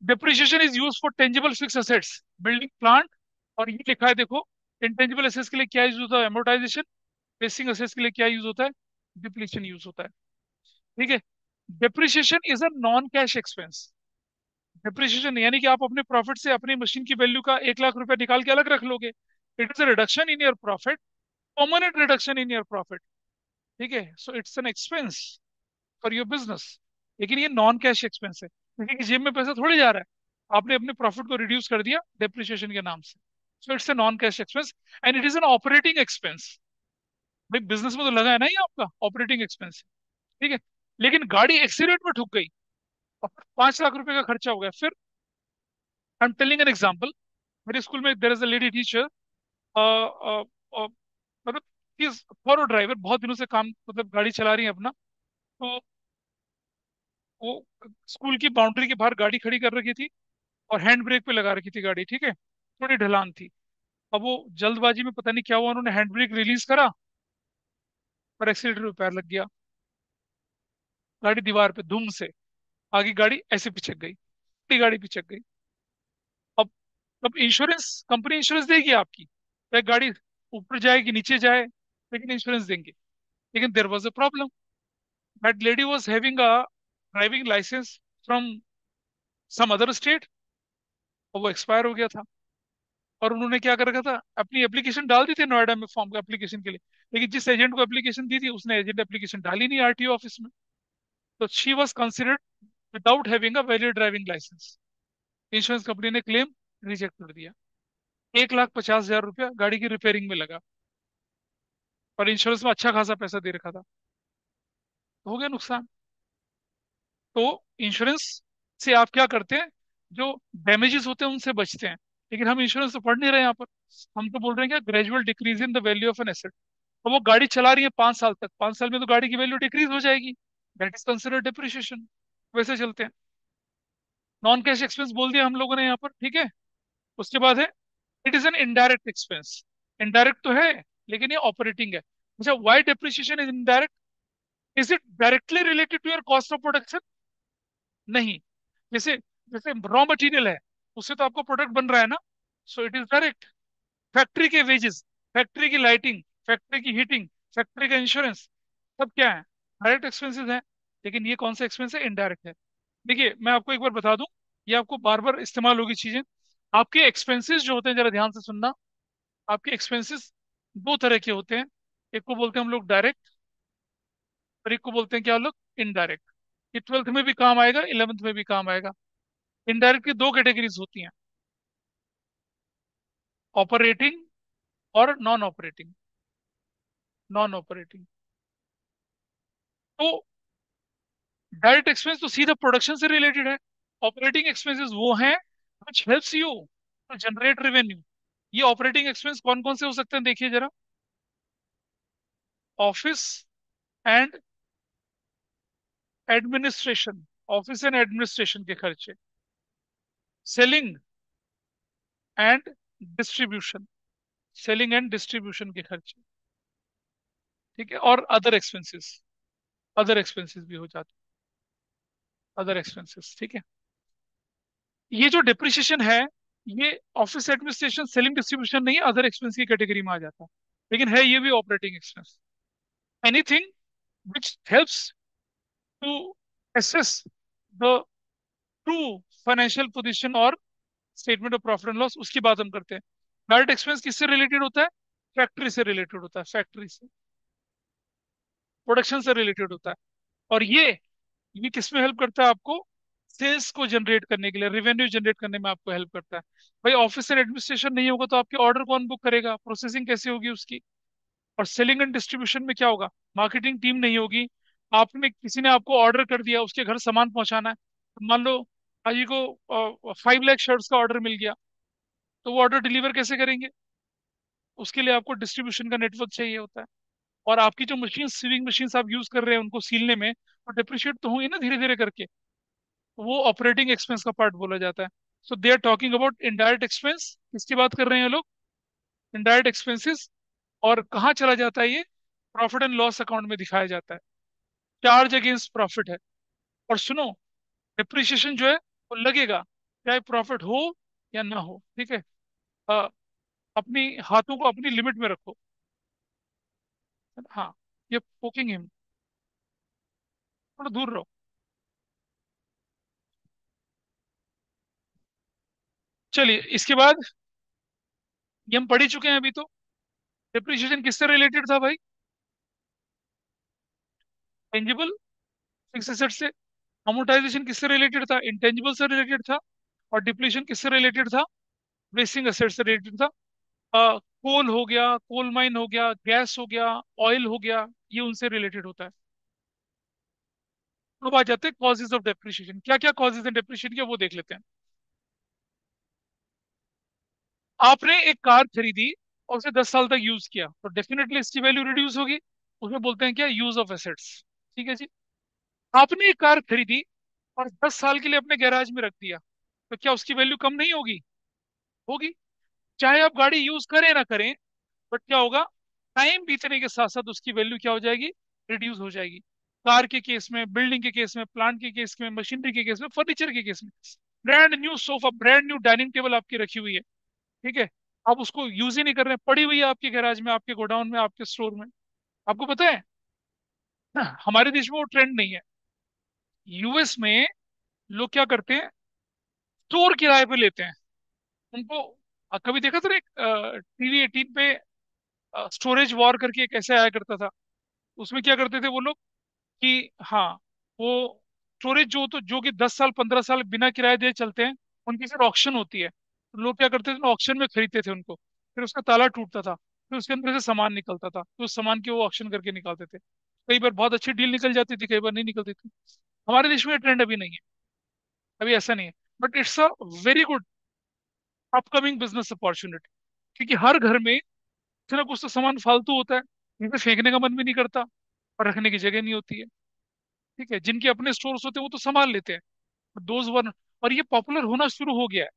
Depreciation is use for tangible fixed assets, building plant. और ये लिखा है देखो, इंटेंजिबल एसेट्स के लिए क्या यूज होता है, एमोर्टाइजेशन। बेसिक एसेट्स के लिए क्या यूज होता है, डिप्लीशन यूज होता है। ठीक है। Depreciation is a non cash expense. Depreciation यानी कि आप अपने प्रॉफिट से अपनी मशीन की वैल्यू का 1 लाख रुपया निकाल के अलग रख लोगे। It is a reduction in your profit, permanent reduction in your profit. ठीक है, so it's an expense for your business. लेकिन ये नॉन कैश एक्सपेंस है, क्योंकि कि जेब में पैसा थोड़ी जा रहा है, आपने अपने प्रॉफिट को रिड्यूस कर दिया डेप्रिसिएशन के नाम से। So it's a non cash expense and it is an operating expense. भाई बिजनेस में तो लगा है ना ये आपका ऑपरेटिंग एक्सपेंस है। ठीक है। लेकिन गाड़ी एक्सीडेंट में ठुक गई और 5 लाख रुपए का खर्चा हो गया, फिर I am telling an example. मेरे स्कूल में there is a lady teacher, मतलब फॉर ड्राइवर, बहुत दिनों से काम, मतलब गाड़ी चला रही है अपना। तो वो स्कूल की बाउंड्री के बाहर गाड़ी खड़ी कर रखी थी और हैंड ब्रेक पे लगा रखी थी गाड़ी। ठीक है, थोड़ी ढलान थी। अब वो जल्दबाजी में पता नहीं क्या हुआ, उन्होंने हैंड ब्रेक रिलीज करा और एक्सीलेटर पे पैर लग गया। गाड़ी दीवार पे धूम से, आगे गाड़ी ऐसे पिछक गई, पूरी गाड़ी पिछक गई। अब अब इंश्योरेंस कंपनी इंश्योरेंस देगी आपकी, चाहे गाड़ी ऊपर जाए कि नीचे जाए, लेकिन इंश्योरेंस देंगे। लेकिन there was a problem, that lady was having a driving license from some other state, और वो एक्सपायर हो गया था। और उन्होंने क्या कर रखा था, अपनी एप्लीकेशन डाल दी थी नोएडा में फॉर्म का एप्लीकेशन के लिए। लेकिन जिस एजेंट को एप्लीकेशन दी थी उसने एजेंट एप्लीकेशन डाली नहीं आरटीओ ऑफिस में। तो she was considered without having a valid driving license. Insurance company ने क्लेम रिजेक्ट कर दिया। 1,50,000 रुपया गाड़ी की रिपेयरिंग में लगा, और इंश्योरेंस में अच्छा खासा पैसा दे रखा था। तो हो गया नुकसान। तो इंश्योरेंस से आप क्या करते हैं, जो डैमेजेस होते हैं उनसे बचते हैं। लेकिन हम इंश्योरेंस तो पढ़ नहीं रहे यहाँ पर। हम तो बोल रहे हैं क्या, gradual decrease in the value of an asset. तो वो गाड़ी चला रही है 5 साल तक, 5 साल में तो गाड़ी की वैल्यू डिक्रीज हो जाएगी, दैट इज कंसिडर्ड डिप्रिशिएशन। वैसे चलते हैं। नॉन कैश एक्सपेंस बोल दिया हम लोगों ने यहाँ पर। ठीक है। उसके बाद है, it is an indirect expense. Indirect तो है, लेकिन ये ऑपरेटिंग है। अच्छा, why depreciation is indirect? Is it directly related to your cost of production? नहीं। जैसे जैसे रॉ मटेरियल है, उससे तो आपको प्रोडक्ट बन रहा है ना, so it is direct. Factory के वेजेस, फैक्ट्री की लाइटिंग, फैक्ट्री की हीटिंग, फैक्ट्री का इंश्योरेंस, सब क्या है, डायरेक्ट एक्सपेंसेस है। लेकिन ये कौन सा एक्सपेंस है, इनडायरेक्ट है। देखिए मैं आपको एक बार बता दूं, ये आपको बार बार इस्तेमाल होगी चीजें। आपके एक्सपेंसेस जो होते हैं, जरा ध्यान से सुनना। आपके एक्सपेंसेस दो तरह के होते हैं। एक को बोलते हैं हम लोग डायरेक्ट, और एक को बोलते हैं क्या लोग, इनडायरेक्ट। ये 12th में भी काम आएगा, 11th में भी काम आएगा। इनडायरेक्ट की दो कैटेगरीज होती हैं, ऑपरेटिंग और नॉन ऑपरेटिंग। नॉन ऑपरेटिंग, तो डायरेक्ट एक्सपेंस तो सीधा प्रोडक्शन से रिलेटेड है। ऑपरेटिंग एक्सपेंसेस वो हैं which helps you to generate revenue। ये ऑपरेटिंग एक्सपेंस कौन कौन से हो सकते हैं, देखिए जरा। Office and administration, office and administration के खर्चे। Selling and distribution, selling and distribution के खर्चे। ठीक है। और अदर एक्सपेंसेस, अदर एक्सपेंसेस भी हो जाते हैं, अदर एक्सपेंसेस। ठीक है। ये जो डिप्रिशिएशन है, ये ऑफिस एडमिनिस्ट्रेशन सेलिंग डिस्ट्रीब्यूशन नहीं, अदर एक्सपेंस की कैटेगरी में आ जाता है। लेकिन है ये भी operating expense. Anything which helps to assess the true financial position और statement of profit and loss, उसकी बात हम करते हैं। डायरेक्ट एक्सपेंस किससे रिलेटेड होता है, फैक्ट्री से रिलेटेड होता है, फैक्ट्री से, प्रोडक्शन से रिलेटेड होता है। और ये किस में हेल्प करता है आपको, सेल्स को जनरेट करने के लिए, रेवेन्यू जनरेट करने में आपको हेल्प करता है। भाई ऑफिस एंड एडमिनिस्ट्रेशन नहीं होगा तो आपके ऑर्डर कौन बुक करेगा, प्रोसेसिंग कैसे होगी उसकी। और सेलिंग एंड डिस्ट्रीब्यूशन में क्या होगा, मार्केटिंग टीम नहीं होगी। आपने किसी ने आपको ऑर्डर कर दिया, उसके घर सामान पहुंचाना है। मान लो भाई को 5 लाख शर्ट्स का ऑर्डर मिल गया, तो वो ऑर्डर डिलीवर कैसे करेंगे? उसके लिए आपको डिस्ट्रीब्यूशन का नेटवर्क चाहिए होता है। और आपकी जो मशीन, सीविंग मशीन आप यूज कर रहे हैं उनको सीलने में, तो डिप्रिशिएट तो होंगे ना धीरे धीरे करके। वो ऑपरेटिंग एक्सपेंस का पार्ट बोला जाता है। So they are talking about indirect expense, किसकी बात कर रहे हैं लोग? Indirect expenses. और कहाँ चला जाता है ये? प्रॉफिट एंड लॉस अकाउंट में दिखाया जाता है। चार्ज अगेंस्ट प्रॉफिट है। और सुनो, डिप्रिसिएशन जो है वो लगेगा, चाहे प्रॉफिट हो या ना हो, ठीक है। अ, अपनी हाथों को अपनी लिमिट में रखो। हाँ, ये पोकिंग हिम, थोड़ा दूर रहो। चलिए इसके बाद, ये हम पढ़ ही चुके हैं अभी तो। डिप्रिसिएशन किससे रिलेटेड था भाई? टेंजिबल फिक्स एसेट से। अमोर्टाइजेशन किससे रिलेटेड था? इंटेंजिबल से रिलेटेड था। और डिप्लीशन किससे रिलेटेड था? वेस्टिंग एसेट से रिलेटेड था। कोल हो गया, कोल माइन हो गया, गैस हो गया, ऑयल हो गया, ये उनसे रिलेटेड होता है। अब आ जाते हैं कॉजेज ऑफ डेप्रिसिएशन। क्या क्या कॉजेज हैं डेप्रिसिएशन के, वो देख लेते हैं। आपने एक कार खरीदी और उसे 10 साल तक यूज किया, तो डेफिनेटली इसकी वैल्यू रिड्यूस होगी। उसमें बोलते हैं क्या? Use of assets. ठीक है जी। आपने एक कार खरीदी और 10 साल के लिए अपने गैराज में रख दिया, तो क्या उसकी वैल्यू कम नहीं होगी? होगी। चाहे आप गाड़ी यूज करें ना करें, बट क्या होगा? टाइम बीतने के साथ साथ उसकी वैल्यू क्या हो जाएगी? रिड्यूस हो जाएगी। कार के केस में, बिल्डिंग के केस में, प्लांट के केस में, मशीनरी के केस में, फर्नीचर के केस में। Brand new sofa, brand new dining table आपकी रखी हुई है, ठीक है। आप उसको यूज ही नहीं कर रहे हैं, पड़ी हुई है आपके गैराज में, आपके गोडाउन में, आपके स्टोर में। आपको पता है हमारे देश में वो ट्रेंड नहीं है। यूएस में लोग क्या करते हैं? स्टोर किराए पे लेते हैं उनको। कभी देखा था एक टीवी 18 पे स्टोरेज वॉर करके एक ऐसे आया करता था। उसमें क्या करते थे वो लोग कि हाँ, वो स्टोरेज जो तो जो कि 10 साल 15 साल बिना किराए दिए चलते हैं, उनकी फिर ऑक्शन होती है, तो लोग क्या करते थे ना, ऑक्शन में खरीदते थे उनको। फिर उसका ताला टूटता था, फिर उसके अंदर से सामान निकलता था, तो उस सामान की वो ऑक्शन करके निकालते थे। कई बार बहुत अच्छी डील निकल जाती थी, कई बार नहीं निकलती थी। हमारे देश में ट्रेंड अभी नहीं है, अभी ऐसा नहीं है। But it's a very good upcoming business opportunity. क्योंकि हर घर में कुछ ना कुछ तो सामान फालतू होता है, जिसे फेंकने का मन भी नहीं करता और रखने की जगह नहीं होती है। ठीक है, जिनके अपने स्टोर्स होते हैं वो तो संभाल लेते हैं। Those one. और ये पॉपुलर होना शुरू हो गया है,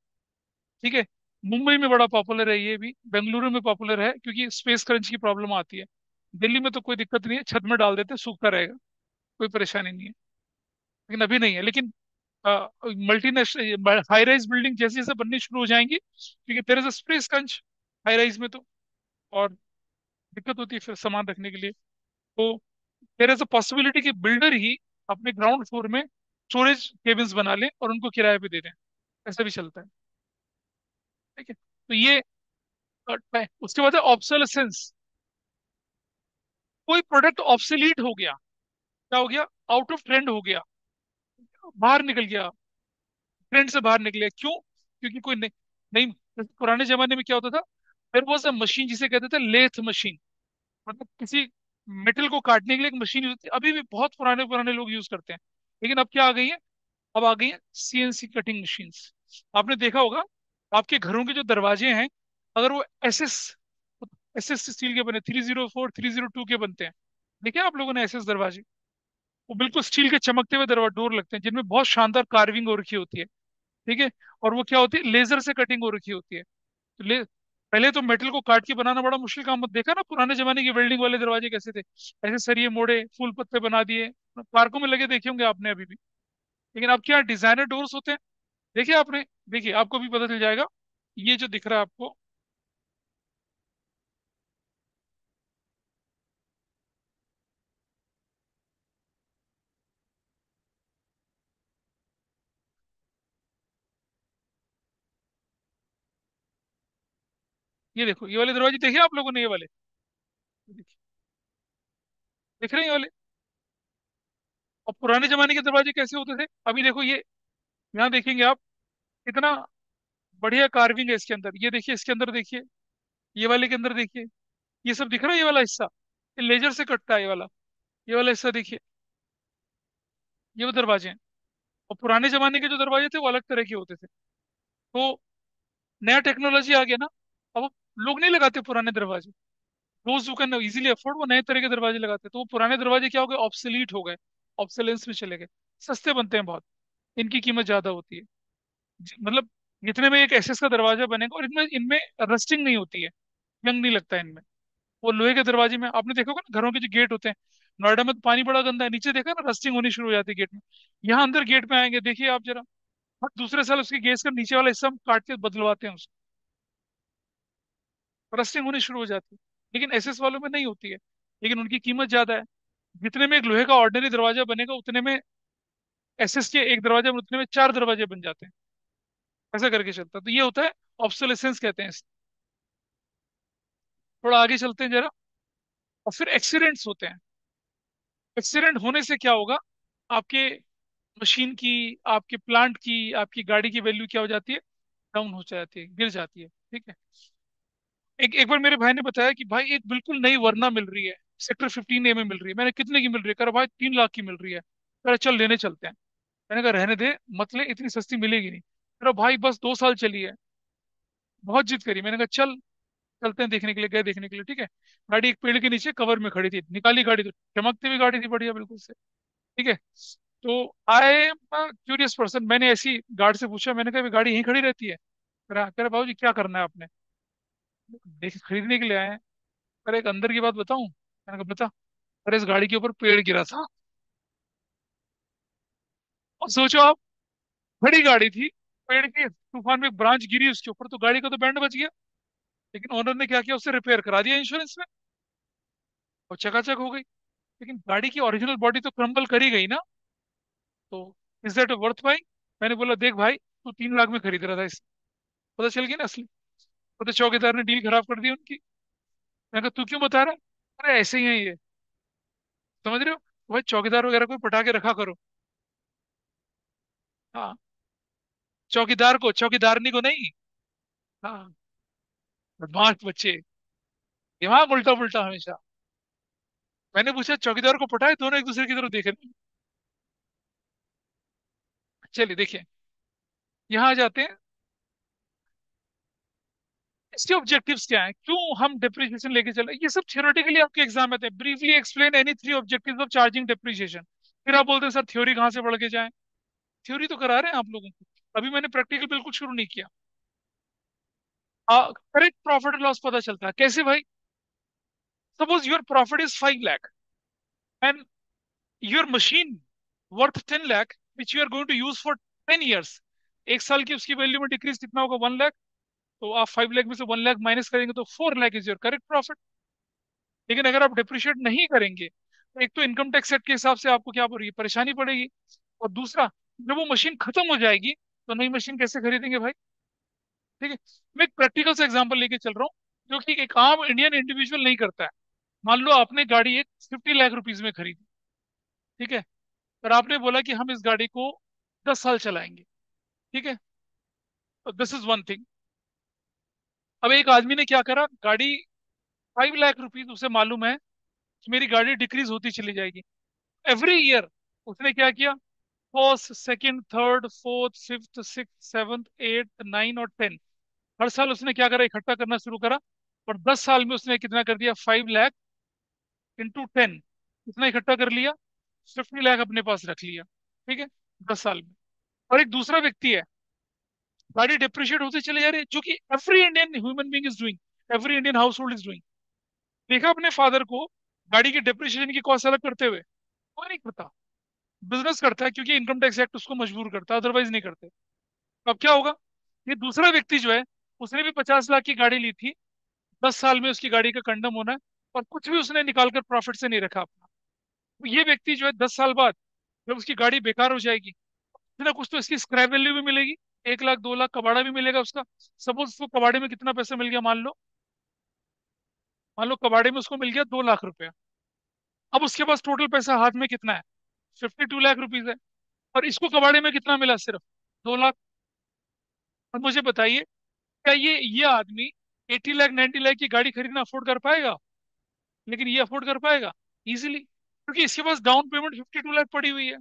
ठीक है। मुंबई में बड़ा पॉपुलर है ये भी, बेंगलुरु में पॉपुलर है, क्योंकि स्पेस क्रंच की प्रॉब्लम आती है। दिल्ली में तो कोई दिक्कत नहीं है, छत में डाल देते हैं, सूखता रहेगा, कोई परेशानी नहीं है। लेकिन अभी नहीं है। लेकिन मल्टीनेशनल हाई राइज बिल्डिंग जैसे जैसे बननी शुरू हो जाएंगी, क्योंकि तेरे से स्पेस क्रंच हाई राइज में तो, और दिक्कत होती है फिर सामान रखने के लिए। तो देयर इज अ पॉसिबिलिटी कि बिल्डर ही अपने ग्राउंड फ्लोर में स्टोरेज केबिन्स बना लें और उनको किराए पे दे दें। ऐसा भी चलता है, ठीक है। तो ये उसके बाद है ऑब्सोलेसेंस। कोई प्रोडक्ट ऑब्सोलीट हो गया, क्या हो गया? आउट ऑफ ट्रेंड हो गया, बाहर निकल गया, ट्रेंड से बाहर निकल गया। क्यों? क्योंकि कोई नहीं, नहीं। जैसे पुराने जमाने में क्या होता था? देयर वाज अ मशीन जिसे कहते थे लेथ मशीन, मतलब किसी मेटल को काटने के लिए एक मशीन यूज होती है, अभी भी बहुत पुराने पुराने लोग यूज करते हैं। लेकिन अब क्या आ गई है? अब आ गई है सीएनसी कटिंग मशीन्स। आपने देखा होगा, आपके घरों के जो दरवाजे हैं, अगर वो एसएस एसएस स्टील के बने, 304 302 के बनते हैं। देखे आप लोगों ने एसएस दरवाजे? वो बिल्कुल स्टील के चमकते हुए दरवाजे डोर लगते हैं, जिनमें बहुत शानदार कार्विंग हो रखी होती है, ठीक है। और वो क्या होती है? लेजर से कटिंग हो रखी होती है। तो पहले तो मेटल को काट के बनाना बड़ा मुश्किल काम, मत देखा ना पुराने जमाने के वेल्डिंग वाले दरवाजे कैसे थे? ऐसे सरिये मोड़े, फूल पत्ते बना दिए, पार्कों में लगे देखे होंगे आपने अभी भी। लेकिन अब क्या डिजाइनर डोर्स होते हैं, देखिए आपने, देखिए आपको भी पता चल जाएगा। ये जो दिख रहा है आपको, ये देखो, ये वाले दरवाजे देखे आप लोगों ने? ये वाले देखिए, दिख रहे हैं ये वाले? और पुराने जमाने के दरवाजे कैसे होते थे? अभी देखो ये, यहाँ देखेंगे आप, कितना बढ़िया कार्विंग है इसके अंदर। ये देखिए इसके अंदर देखिए, ये वाले के अंदर देखिए, ये सब दिख रहा है, ये वाला हिस्सा, ये लेजर से कटता है ये वाला। ये वाला हिस्सा देखिए, ये वो दरवाजे हैं। और पुराने जमाने के जो दरवाजे थे वो अलग तरह के होते थे। तो नया टेक्नोलॉजी आ गया ना, अब लोग नहीं लगाते पुराने दरवाजे। Those who can easily afford वो नए तरह के दरवाजे लगाते हैं, तो वो पुराने दरवाजे क्या हो गए, ऑब्सोलीट हो गए, ऑब्सोलेंस में चले गए। सस्ते बनते हैं बहुत, इनकी कीमत ज्यादा होती है। मतलब इतने में एक एसएस का दरवाजा बनेगा, और इनमें इनमें रस्टिंग नहीं होती है, जंग नहीं लगता है इनमें। वो लोहे के दरवाजे में आपने देखा होगा ना, घरों के जो गेट होते हैं, नोएडा में तो पानी बड़ा गंदा है, नीचे देखा ना रस्टिंग होनी शुरू हो जाती है गेट में। यहाँ अंदर गेट में आएंगे, देखिए आप जरा, हर दूसरे साल उसकी गैस का नीचे वाला हिस्सा हम काट के बदलवाते हैं, उसको रस्टिंग होनी शुरू हो जाती है। लेकिन एसएस वालों में नहीं होती है, लेकिन उनकी कीमत ज्यादा है। जितने में एक लोहे का ऑर्डिनरी दरवाजा बनेगा, उतने में एसएस के एक दरवाजे में, उतने में चार दरवाजे बन जाते हैं। ऐसा करके चलता है। तो ये होता है ऑब्सोलेसेंस कहते हैं इसे। थोड़ा आगे चलते हैं जरा। और फिर एक्सीडेंट्स होते हैं। एक्सीडेंट होने से क्या होगा, आपके मशीन की, आपके प्लांट की, आपकी गाड़ी की वैल्यू क्या हो जाती है, डाउन हो जाती है, गिर जाती है। ठीक है। एक एक बार मेरे भाई ने बताया कि भाई एक बिल्कुल नई वरना मिल रही है, सेक्टर 15A में मिल रही है। मैंने कितने की मिल रही है, कह रहा भाई 3 लाख की मिल रही है। कह रहा चल लेने चलते हैं। मैंने कहा रहने दे, मतलब इतनी सस्ती मिलेगी नहीं। कह रहा भाई बस 2 साल चली है। बहुत जिद करी, मैंने कहा चल चलते हैं देखने के लिए। गए देखने के लिए, ठीक है। गाड़ी एक पेड़ के नीचे कवर में खड़ी थी, निकाली गाड़ी तो चमकती हुई गाड़ी थी, बढ़िया बिल्कुल से। ठीक है। तो आई एम क्यूरियस पर्सन, मैंने ऐसी गार्ड से पूछा, मैंने कहा "ये गाड़ी यहीं खड़ी रहती है"। कह रहा बाबू जी क्या करना है आपने। देख खरीदने के लिए आए हैं। अरे एक अंदर की बात बताऊं, मैंने कहा बता। अरे इस गाड़ी के ऊपर पेड़ गिरा था। और सोचो आप, बड़ी गाड़ी थी, पेड़ की तूफान में एक ब्रांच गिरी उसके ऊपर, तो गाड़ी का तो बैंड बच गया। लेकिन ओनर ने क्या किया, उससे रिपेयर करा दिया इंश्योरेंस में, और चकाचक हो गई। लेकिन गाड़ी की ओरिजिनल बॉडी तो क्रम्बल कर ही गई ना। तो इज दैट वर्थ बाइंग। मैंने बोला देख भाई, तू 3 लाख में खरीद रहा था इसे, पता चल गई ना असली। वो तो चौकीदार ने डील खराब कर दी उनकी। मैंने कहा तू क्यों बता रहा है। अरे ऐसे ही है ये, समझ रहे हो। भाई चौकीदार वगैरह कोई पटा के रखा करो। हाँ, चौकीदार को, चौकीदारनी को नहीं। हाँ, बदमाश बच्चे, दिमाग उल्टा पुल्टा हमेशा। मैंने पूछा चौकीदार को पटाए, दोनों एक दूसरे की तरफ देख रहे हैं। चलिए देखिए, यहाँ आ जाते हैं। इसके ऑब्जेक्टिव्स क्या है, क्यों हम डिप्रिसिएशन लेके चल रहे हैं, ये सब थियोरेटिकली आपके एग्जाम में आते हैं। Briefly explain any 3 objectives of charging depreciation. फिर आप बोलते हैं सर थ्योरी कहाँ से पढ़ के जाएं। थ्योरी तो करा रहे हैं आप लोगों को, अभी मैंने प्रैक्टिकल बिल्कुल शुरू नहीं किया। करेक्ट प्रॉफिट लॉस पता चलता है कैसे भाई। Suppose your profit is 5 lakh, and your machine worth 10 lakh, which you are going to use for 10 years. 1 साल की उसकी वैल्यू में डिक्रीज कितना होगा, 1 लाख। तो आप 5 लाख में से 1 लाख माइनस करेंगे तो 4 lakh is your correct profit. लेकिन अगर आप डिप्रिशिएट नहीं करेंगे, तो एक तो इनकम टैक्स एक्ट के हिसाब से आपको क्या पड़ेगी, परेशानी पड़ेगी। और दूसरा, जब वो मशीन खत्म हो जाएगी, तो नई मशीन कैसे खरीदेंगे भाई। ठीक है। मैं एक प्रैक्टिकल से एग्जांपल लेके चल रहा हूँ, जो कि एक आम इंडियन इंडिविजुअल नहीं करता है। मान लो आपने गाड़ी एक 50 लाख रुपीज में खरीदी, ठीक है। और आपने बोला कि हम इस गाड़ी को 10 साल चलाएंगे। ठीक है। तो दिस इज वन थिंग। अब एक आदमी ने क्या करा, गाड़ी 5 लाख रुपीज, उसे मालूम है कि मेरी गाड़ी डिक्रीज होती चली जाएगी एवरी ईयर। उसने क्या किया, first, second, third, fourth, fifth, six, seventh, eight, nine और 10, हर साल उसने क्या करा, इकट्ठा करना शुरू करा। और 10 साल में उसने कितना कर दिया, 5 लाख इंटू 10, कितना इकट्ठा कर लिया, 50 लाख अपने पास रख लिया। ठीक है, 10 साल में। और एक दूसरा व्यक्ति है, गाड़ी डिप्रिशिएट होती चली जा रही है, जो कि every Indian human being is doing, every Indian house hold is doing. देखा अपने फादर को गाड़ी की डिप्रिशिएशन की कॉस्ट अलग करते हुए, कोई नहीं करता। बिजनेस करता है क्योंकि इनकम टैक्स एक्ट उसको मजबूर करता है, अदरवाइज नहीं करते। अब क्या होगा, ये दूसरा व्यक्ति जो है, उसने भी 50 लाख की गाड़ी ली थी, 10 साल में उसकी गाड़ी का कंडम होना है, और कुछ भी उसने निकाल कर प्रॉफिट से नहीं रखा अपना। तो ये व्यक्ति जो है 10 साल बाद, जब उसकी गाड़ी बेकार हो जाएगी, कुछ ना कुछ तो इसकी स्क्रैप वैल्यू भी मिलेगी, 1 लाख 2 लाख कबाड़ा भी मिलेगा उसका। सपोज उसको कबाड़े में कितना पैसा मिल गया, मान लो कबाड़े में उसको मिल गया 2 लाख रुपया। अब उसके पास टोटल पैसा हाथ में कितना है, 52 लाख रुपीज है। और इसको कबाड़े में कितना मिला, सिर्फ 2 लाख। अब मुझे बताइए, क्या ये आदमी 80 लाख 90 लाख की गाड़ी खरीदना अफोर्ड कर पाएगा। लेकिन ये अफोर्ड कर पाएगा इजीली, क्योंकि इसके पास डाउन पेमेंट 52 लाख पड़ी हुई है।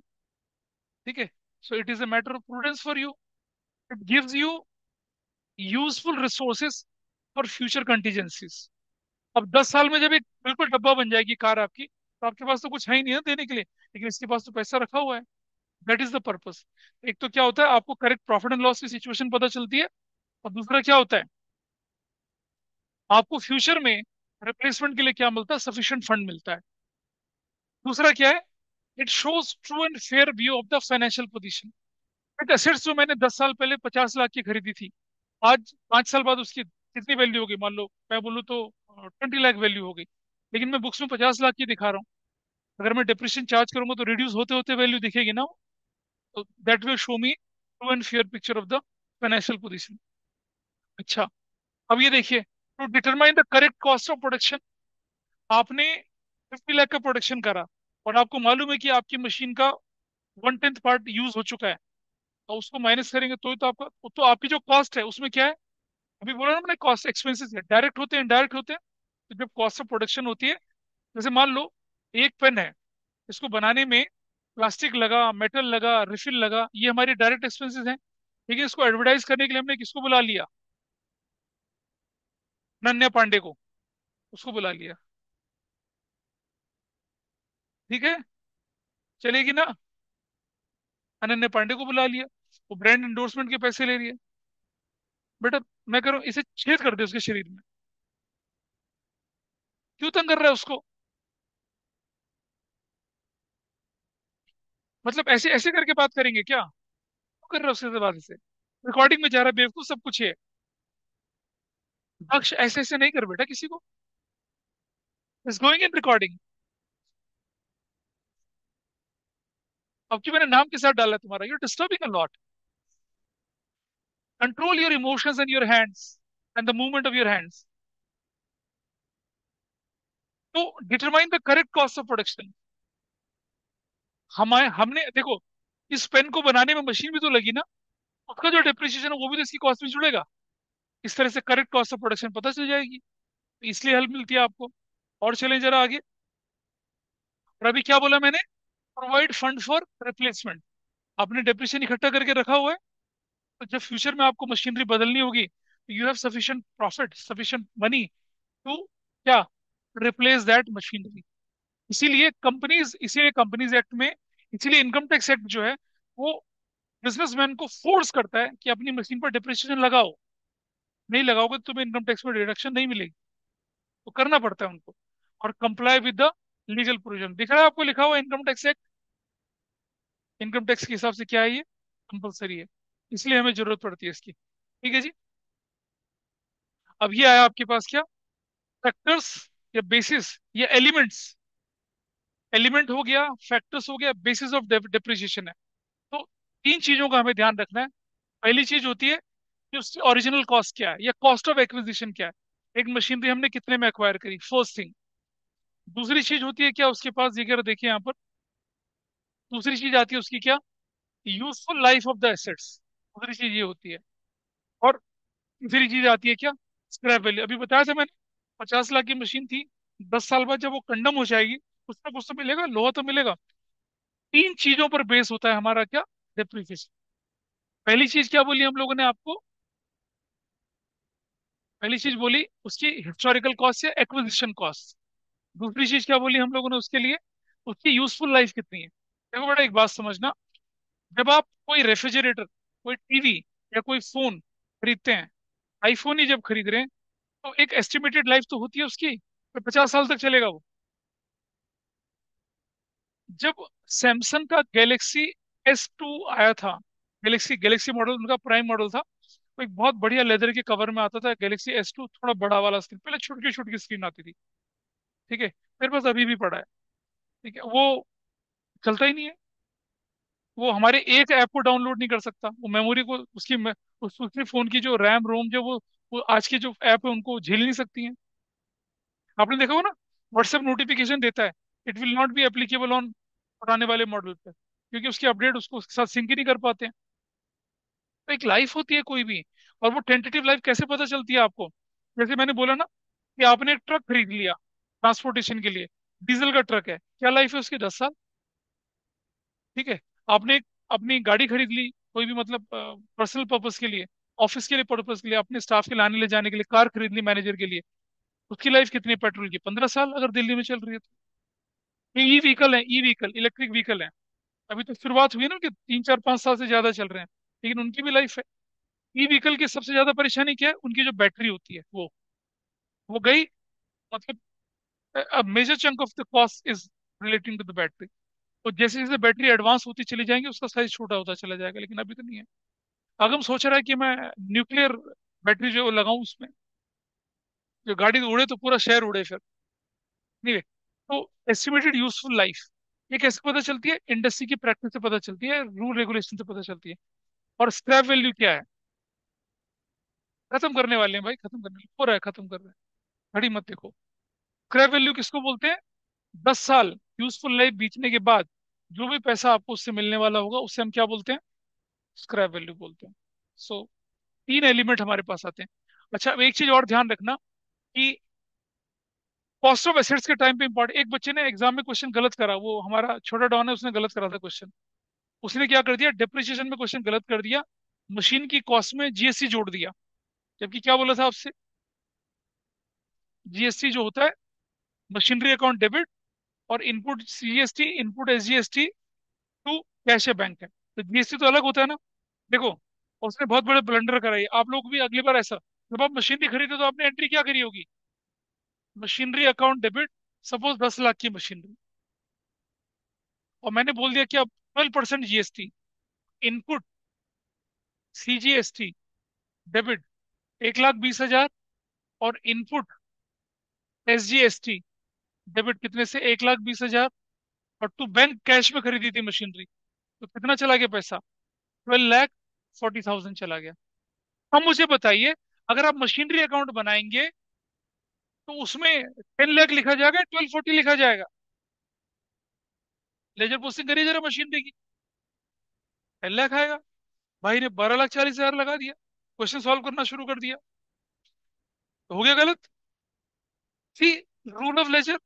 ठीक है। So it is a matter of prudence for you. It gives you, useful resources for future contingencies. अब 10 साल में जब एक बिल्कुल डब्बा बन जाएगी कार आपकी, तो आपके पास तो कुछ है ही नहीं है देने के लिए, लेकिन इसके पास तो पैसा रखा हुआ है। That is the purpose. एक तो क्या होता है, आपको करेक्ट प्रॉफिट एंड लॉस की सिचुएशन पता चलती है, और दूसरा क्या होता है, आपको फ्यूचर में रिप्लेसमेंट के लिए क्या मिलता है, सफिशिएंट फंड मिलता है। दूसरा क्या है, it shows true and fair view of the financial position. एक एसेट्स जो मैंने 10 साल पहले 50 लाख की खरीदी थी, आज 5 साल बाद उसकी कितनी वैल्यू होगी, मान लो मैं बोलूँ तो 20 लाख वैल्यू हो गई, लेकिन मैं बुक्स में 50 लाख की दिखा रहा हूँ। अगर मैं डिप्रिसिएशन चार्ज करूंगा तो रिड्यूस होते होते वैल्यू दिखेगी ना। तो that will show me true and fair picture of the financial position. अच्छा, अब ये देखिए, to determine the correct cost of production. आपने 50 लाख का प्रोडक्शन करा, और आपको मालूम है कि आपकी मशीन का 1/10 पार्ट यूज हो चुका है, तो उसको माइनस करेंगे तो आपका, तो आपकी जो कॉस्ट है उसमें क्या है, अभी बोला ना मैंने, कॉस्ट एक्सपेंसेस है, डायरेक्ट होते हैं इनडायरेक्ट होते हैं। तो जब कॉस्ट ऑफ प्रोडक्शन होती है, जैसे मान लो एक पेन है, इसको बनाने में प्लास्टिक लगा, मेटल लगा, रिफिल लगा, ये हमारी डायरेक्ट एक्सपेंसेस हैं। लेकिन इसको एडवर्टाइज करने के लिए हमने किसको बुला लिया, नन्या पांडे को, उसको बुला लिया, ठीक है, चलेगी ना, अनन्या पांडे को बुला लिया, वो ब्रांड इंडोर्समेंट के पैसे ले रही है। बेटा, मैं कह रहा हूँ इसे छेद कर दे उसके शरीर में, क्यों तंग कर रहा है उसको, मतलब ऐसे ऐसे करके बात करेंगे क्या, क्यों कर रहा है उसके से बात, इसे रिकॉर्डिंग में जा रहा है बेवकूफ, सब कुछ है। दक्ष, ऐसे ऐसे नहीं कर बेटा किसी को, इज गोइंग इन रिकॉर्डिंग। अब की मैंने नाम के साथ डाला है तुम्हारा, you're disturbing a lot. Control your emotions and your hands and the movement of your hands. To determine the correct cost of production. हमारे हमने देखो, इस पेन को बनाने में मशीन भी तो लगी ना, उसका जो डिप्रिसिएशन है वो भी तो इसकी कॉस्ट में जुड़ेगा। इस तरह से करेक्ट कॉस्ट ऑफ प्रोडक्शन पता चल जाएगी, तो इसलिए हेल्प मिलती है आपको। और चलें जरा आगे। और अभी क्या बोला मैंने, प्रोवाइड फंड फॉर रिप्लेसमेंट। आपने डिप्रिसिएशन इकट्ठा करके रखा हुआ है, तो जब फ्यूचर में आपको मशीनरी बदलनी होगी, तो you have sufficient profit, sufficient money to क्या, रिप्लेस दैट मशीनरी। इसीलिए कंपनीज एक्ट में, इसीलिए इनकम टैक्स एक्ट जो है, वो बिजनेसमैन को फोर्स करता है कि अपनी मशीन पर डिप्रिसिएशन लगाओ। नहीं लगाओगे तो तुम्हें इनकम टैक्स में डिडक्शन नहीं मिलेगी, तो करना पड़ता है उनको। और comply with the legal provision, दिख रहा है आपको लिखा हुआ income tax act. Income tax के हिसाब से क्या है, ये कंपलसरी है, इसलिए हमें जरूरत पड़ती है इसकी। ठीक है जी। अब ये आया आपके पास क्या, फैक्टर्स या बेसिस या एलिमेंट्स। एलिमेंट हो गया, फैक्टर्स हो गया, बेसिस ऑफ डिप्रिसिएशन है। तो तीन चीजों का हमें ध्यान रखना है। पहली चीज होती है कि उसकी ओरिजिनल कॉस्ट क्या है, या कॉस्ट ऑफ एक्विजिशन क्या है, एक मशीनरी हमने कितने में एक्वायर करी, फर्स्ट थिंग। दूसरी चीज होती है क्या उसके पास, ये कह देखिए यहाँ पर, दूसरी चीज आती है उसकी क्या, useful life of the assets. दूसरी चीज ये होती है। और तीसरी चीज आती है क्या, स्क्रैप वैल्यू। अभी बताया था मैंने, 50 लाख की मशीन थी, 10 साल बाद जब वो कंडम हो जाएगी, कुछ ना कुछ तो मिलेगा, लोहा तो मिलेगा। तीन चीजों पर बेस होता है हमारा क्या, डिप्रिसिएशन। पहली चीज क्या बोली हम लोगों ने आपको, पहली चीज बोली उसकी हिस्टोरिकल कॉस्ट या एक्विजिशन कॉस्ट। दूसरी चीज क्या बोली हम लोगों ने उसके लिए, उसकी यूजफुल लाइफ कितनी है। देखो बेटा, एक बात समझना, जब आप कोई रेफ्रिजरेटर, कोई टीवी या कोई फोन खरीदते हैं, आईफोन ही जब खरीद रहे हैं, तो एक एस्टिमेटेड लाइफ तो होती है उसकी, तो 50 साल तक चलेगा वो। जब सैमसंग का गैलेक्सी S2 आया था, गैलेक्सी गैलेक्सी मॉडल उनका प्राइम मॉडल था, वो एक बहुत बढ़िया लेदर के कवर में आता था, गैलेक्सी S2, थोड़ा बड़ा वाला स्क्रीन, पहले छोटी छोटी स्क्रीन आती थी, ठीक है, मेरे पास अभी भी पड़ा है, ठीक है, वो चलता ही नहीं है। वो हमारे एक ऐप को डाउनलोड नहीं कर सकता, वो मेमोरी को उसकी उसके फोन की जो रैम रोम जो वो आज के जो ऐप है उनको झेल नहीं सकती हैं। आपने देखा हो ना, व्हाट्सएप नोटिफिकेशन देता है, it will not be applicable on पुराने वाले मॉडल पे, क्योंकि उसकी अपडेट उसको उसके साथ सिंक ही नहीं कर पाते हैं। तो एक लाइफ होती है कोई भी, और वो टेंटेटिव लाइफ कैसे पता चलती है आपको, जैसे मैंने बोला ना, कि आपने एक ट्रक खरीद लिया ट्रांसपोर्टेशन के लिए, डीजल का ट्रक है, क्या लाइफ है उसकी, 10 साल। ठीक है, आपने एक अपनी गाड़ी खरीद ली कोई भी, मतलब पर्सनल पर्पज के लिए, ऑफिस के लिए पर्पज के लिए, अपने स्टाफ के लाने ले जाने के लिए कार खरीद ली मैनेजर के लिए, उसकी लाइफ कितनी है पेट्रोल की? 15 साल अगर दिल्ली में चल रही है तो। ये ई व्हीकल है, ई व्हीकल इलेक्ट्रिक व्हीकल है, अभी तो शुरुआत हुई है ना, कि 3 4 5 साल से ज्यादा चल रहे हैं, लेकिन उनकी भी लाइफ है। ई व्हीकल की सबसे ज्यादा परेशानी क्या है? उनकी जो बैटरी होती है वो गई, मतलब major chunk of the cost is relating to the battery. तो जैसे जैसे बैटरी एडवांस होती चली जाएंगी उसका साइज छोटा होता चला जाएगा, लेकिन अभी तो नहीं है। अगम सोच रहा है कि मैं न्यूक्लियर बैटरी जो लगाऊं उसमें, जो गाड़ी उड़े तो पूरा शहर उड़े फिर। नहीं, तो एस्टिमेटेड यूजफुल लाइफ ये कैसे पता चलती है? इंडस्ट्री की प्रैक्टिस से पता चलती है, रूल रेगुलेशन से पता चलती है। और स्क्रैप वैल्यू क्या है? खत्म करने वाले हैं भाई, खत्म करने हो रहा है, खत्म कर रहे हैं। घड़ी मत देखो। स्क्रैप वैल्यू किसको बोलते हैं? 10 साल यूजफुल लाइफ बीतने के बाद जो भी पैसा आपको उससे मिलने वाला होगा उससे हम क्या बोलते हैं? स्क्रैप वैल्यू बोलते हैं। सो तीन एलिमेंट हमारे पास आते हैं। अच्छा, अब एक चीज और ध्यान रखना कि कॉस्ट ऑफ एसेट्स के टाइम पे इंपॉर्टेंट, एक बच्चे ने एग्जाम में क्वेश्चन गलत करा, वो हमारा छोटा डॉन है, उसने गलत करा था क्वेश्चन। उसने क्या कर दिया, डिप्रिसिएशन में क्वेश्चन गलत कर दिया, मशीन की कॉस्ट में जीएसटी जोड़ दिया। जबकि क्या बोला था आपसे? जीएसटी जो होता है मशीनरी अकाउंट डेबिट, और input CGST, input SGST to cash है बैंक है, तो जीएसटी तो अलग होता है ना। देखो, उसने बहुत बड़े ब्लंडर कराई। आप लोग भी अगली बार ऐसा, जब आप मशीनरी खरीदे तो आपने एंट्री क्या करी होगी? Machinery account debit, suppose 10 lakh की मशीनरी, और मैंने बोल दिया कि अब 12% जीएसटी, इनपुट सीजीएसटी डेबिट 1,20,000, और इनपुट एसजीएसटी डेबिट कितने से? 1,20,000, और तू बैंक कैश में खरीदी थी मशीनरी, तो कितना चला गया पैसा? 12,40,000 चला गया। अब मुझे बताइए, अगर आप मशीनरी अकाउंट बनाएंगे तो उसमें 10 लाख लिखा जाएगा, 1240 लिखा जाएगा? लेजर पोस्टिंग करिए जरा मशीनरी की, 10 लाख आएगा। भाई ने 12,40,000 लगा दिया, क्वेश्चन सॉल्व करना शुरू कर दिया, तो हो गया गलत। सी, रूल ऑफ लेजर,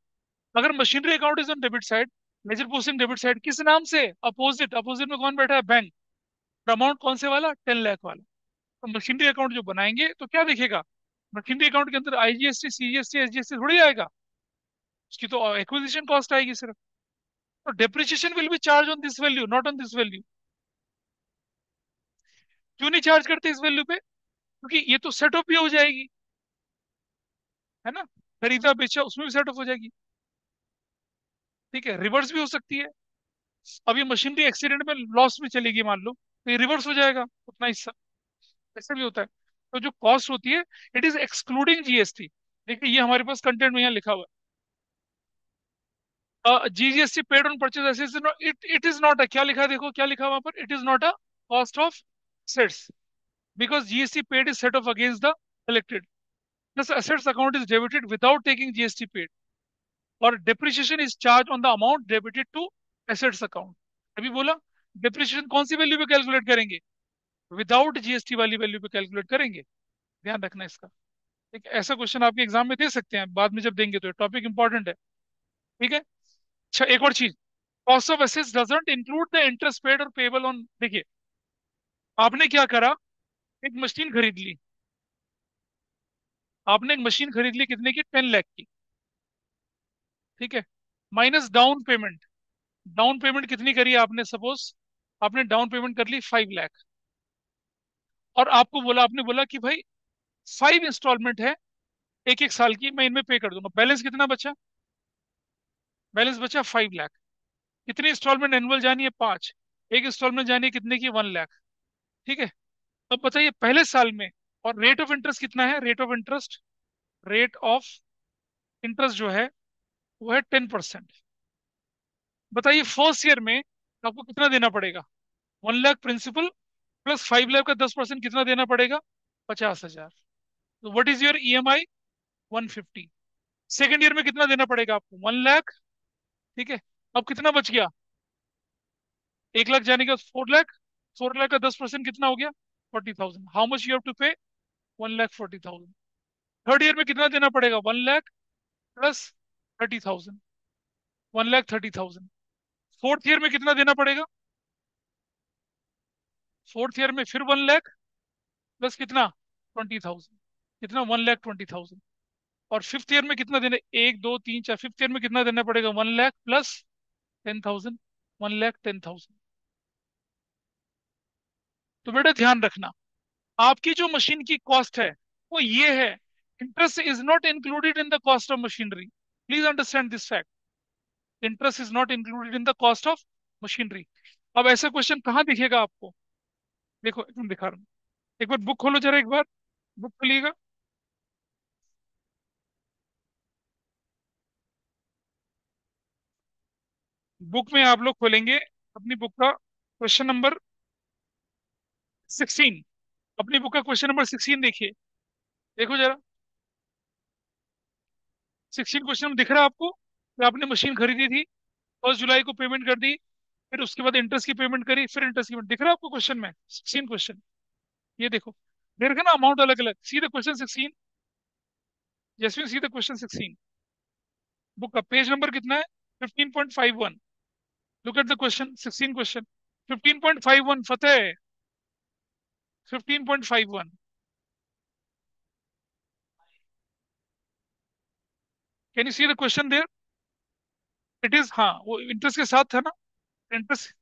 अगर machinery account is on debit side, ledger posting debit side, किस नाम से? अपोजिट, अपोजिट में कौन बैठा है? बैंक। अमाउंट कौन से वाला? 10 लाख वाला। तो मशीनरी अकाउंट जो बनाएंगे तो क्या दिखेगा? मशीनरी अकाउंट के अंदर आईजीएसटी, सीजीएसटी, एसजीएसटी थोड़ी आएगा, उसकी तो एक्विजिशन कॉस्ट आएगी सिर्फ। तो depreciation will be charge on this value, not on this value. क्यों नहीं चार्ज करते इस वैल्यू पे? क्योंकि ये तो सेट ऑफ भी हो जाएगी, है ना, खरीदा बेचा उसमें भी सेट ऑफ हो जाएगी। ठीक है, रिवर्स भी हो सकती है। अब ये मशीनरी एक्सीडेंट में लॉस में चलेगी मान लो, तो ये रिवर्स हो जाएगा उतना हिस्सा, ऐसा भी होता है। तो जो कॉस्ट होती है, इट इज एक्सक्लूडिंग जीएसटी। देखिए ये हमारे पास कंटेंट में यहाँ लिखा हुआ है, GST paid on purchase assets, it is not a, क्या लिखा है देखो, क्या लिखा है वहां पर? It is not a cost of assets, because GST paid is set off against the collected, thus assets account is debited without taking GST paid, और depreciation is charged on the amount debited to assets account। अभी बोला, depreciation कौन सी value पे calculate करेंगे? Without GST वाली value पे calculate करेंगे। ध्यान रखना इसका। ठीक है, ऐसा क्वेश्चन आपके एग्जाम में दे सकते हैं बाद में जब देंगे, तो टॉपिक इंपॉर्टेंट है। ठीक है। अच्छा, एक और चीज, cost of assets doesn't include the interest paid और पेबल ऑन। देखिए, आपने क्या करा, एक मशीन खरीद ली, आपने एक मशीन खरीद ली कितने की? 10 लाख की। ठीक है, minus down payment. Down payment कितनी करी है आपने? सपोज आपने डाउन पेमेंट कर ली 5 लाख, और आपको बोला, आपने बोला कि भाई 5 इंस्टॉलमेंट है, एक एक साल की, मैं इनमें पे कर दूंगा। बैलेंस कितना बचा? बैलेंस बचा 5 लाख। कितनी इंस्टॉलमेंट एनुअल जानी है? 5। एक इंस्टॉलमेंट जानी है कितने की? 1 लाख। ठीक है, अब बताइए पहले साल में, और रेट ऑफ इंटरेस्ट कितना है? Rate of interest, rate of interest जो है वो है 10%। बताइए फर्स्ट ईयर में आपको कितना देना पड़ेगा? 1 लाख प्रिंसिपल प्लस 5 लाख का 10% कितना देना पड़ेगा? 50,000। तो what is your EMI? 150। Second year में कितना देना पड़ेगा आपको? 1 लाख। ठीक है, अब कितना बच गया? 1 लाख जाने का 4 लाख, 4 लाख का 10% कितना हो गया? 40,000। How much you have to pay? 1,40,000। Third year में कितना देना पड़ेगा? 1 लाख प्लस 30,000, 1,30,000। फोर्थ ईयर में कितना देना पड़ेगा? फोर्थ ईयर में फिर 1 लाख प्लस कितना, 20,000, कितना, 1,20,000। और फिफ्थ ईयर में कितना देना, 1 2 3 4, फिफ्थ ईयर में कितना देना पड़ेगा, 1 लाख प्लस 10,000, 1,10,000। तो बेटा ध्यान रखना, आपकी जो मशीन की कॉस्ट है वो ये है, interest is not included in the cost of machinery. Please understand this fact, interest is not included in the cost of machinery. अब ऐसा क्वेश्चन कहाँ दिखेगा आपको, देखो एकदम दिखा रहा हूँ, एक बार बुक खोलो जरा, एक बार बुक खोलिएगा। बुक में आप लोग खोलेंगे अपनी बुक का क्वेश्चन नंबर 16, अपनी बुक का क्वेश्चन नंबर 16 देखिए, देखो जरा, 16 क्वेश्चन दिख रहा है आपको कि आपने मशीन खरीदी थी, 1 जुलाई को पेमेंट कर दी, फिर उसके बाद इंटरेस्ट की पेमेंट करी, फिर इंटरेस्ट की पेमेंट, दिख रहा है आपको क्वेश्चन में 16 क्वेश्चन, ये देखो, देख ना अमाउंट अलग अलग, see the question 16, Jasmine see the question 16, book का पेज नंबर कितना है, 15.51, look at the question 16 question, 15.51 Fateh, 15.51, can you see the question there, it is, हाँ वो इंटरेस्ट के साथ था ना, इंटरेस्ट,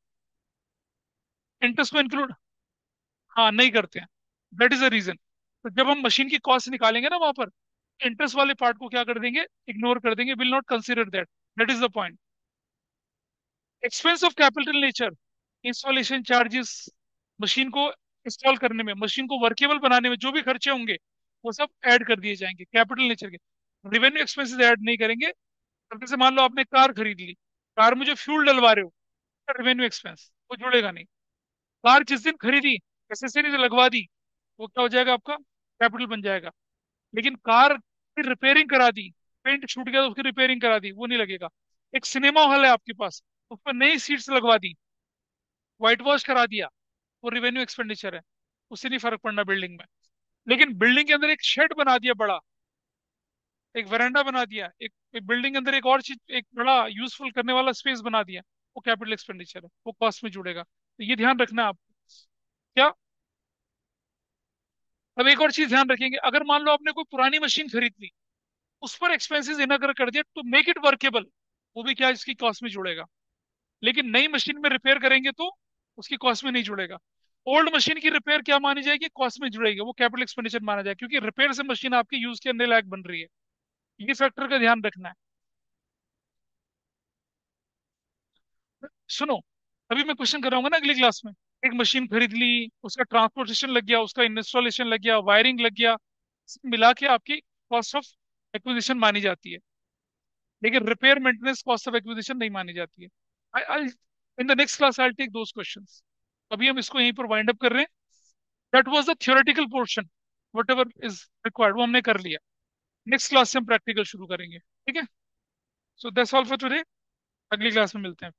इंटरेस्ट को इंक्लूड, हाँ नहीं करते हैं, दैट इज अ रीजन। तो जब हम मशीन की कॉस्ट निकालेंगे ना वहां पर, इंटरेस्ट वाले पार्ट को क्या कर देंगे, इग्नोर कर देंगे, will not consider that, that is the point. Expense of capital nature, installation charges, machine को इंस्टॉल करने में, मशीन को वर्केबल बनाने में जो भी खर्चे होंगे वो सब ऐड कर दिए जाएंगे कैपिटल नेचर के, रिवेन्यू एक्सपेंसेस ऐड नहीं करेंगे। अब जैसे मान लो आपने कार खरीद ली, कार में जो फ्यूल डलवा रहे हो, रिवेन्यू एक्सपेंस वो जुड़ेगा नहीं। कार जिस दिन खरीदी, एसेसरीज लगवा दी, वो क्या हो जाएगा आपका, कैपिटल बन जाएगा। लेकिन कार की रिपेयरिंग करा दी, पेंट छूट गया तो उसकी रिपेयरिंग करा दी, वो नहीं लगेगा। एक सिनेमा हॉल है आपके पास, उसमें नई सीट्स लगवा दी, व्हाइट वॉश करा दिया, वो रिवेन्यू एक्सपेंडिचर है, उससे नहीं फर्क पड़ना बिल्डिंग में। लेकिन बिल्डिंग के अंदर एक शेड बना दिया बड़ा, एक वरांडा बना दिया, एक बिल्डिंग के अंदर एक और चीज, एक बड़ा यूजफुल करने वाला स्पेस बना दिया, वो कैपिटल एक्सपेंडिचर है, वो कॉस्ट में जुड़ेगा, तो ये ध्यान रखना आप। क्या, अब एक और चीज ध्यान रखेंगे, अगर मान लो आपने कोई पुरानी मशीन खरीद ली, उस पर एक्सपेंसेस इनकर कर दिया टू मेक इट वर्केबल, वो भी क्या इसकी कॉस्ट में जुड़ेगा। लेकिन नई मशीन में रिपेयर करेंगे तो उसकी कॉस्ट में नहीं जुड़ेगा। ओल्ड मशीन की रिपेयर क्या मानी जाएगी, कॉस्ट में जुड़ेगी, वो कैपिटल एक्सपेंडिचर माना जाएगा, क्योंकि रिपेयर से मशीन आपकी यूज करने लायक बन रही है। ये फैक्टर का ध्यान रखना है। सुनो, अभी मैं क्वेश्चन कराऊंगा ना अगली क्लास में, एक मशीन खरीद ली, उसका ट्रांसपोर्टेशन लग गया, उसका इंस्टॉलेशन लग गया, वायरिंग लग गया, सब मिला के आपकी कॉस्ट ऑफ एक्विजिशन मानी जाती है। लेकिन repair maintenance cost of acquisition नहीं मानी जाती है। I in the next class I take those questions. अभी हम इसको यहीं पर वाइंड अप कर रहे हैं। That was the theoretical portion, what ever is required वो हमने कर लिया। नेक्स्ट क्लास से हम प्रैक्टिकल शुरू करेंगे, ठीक है। So that's all for today, अगली क्लास में मिलते हैं।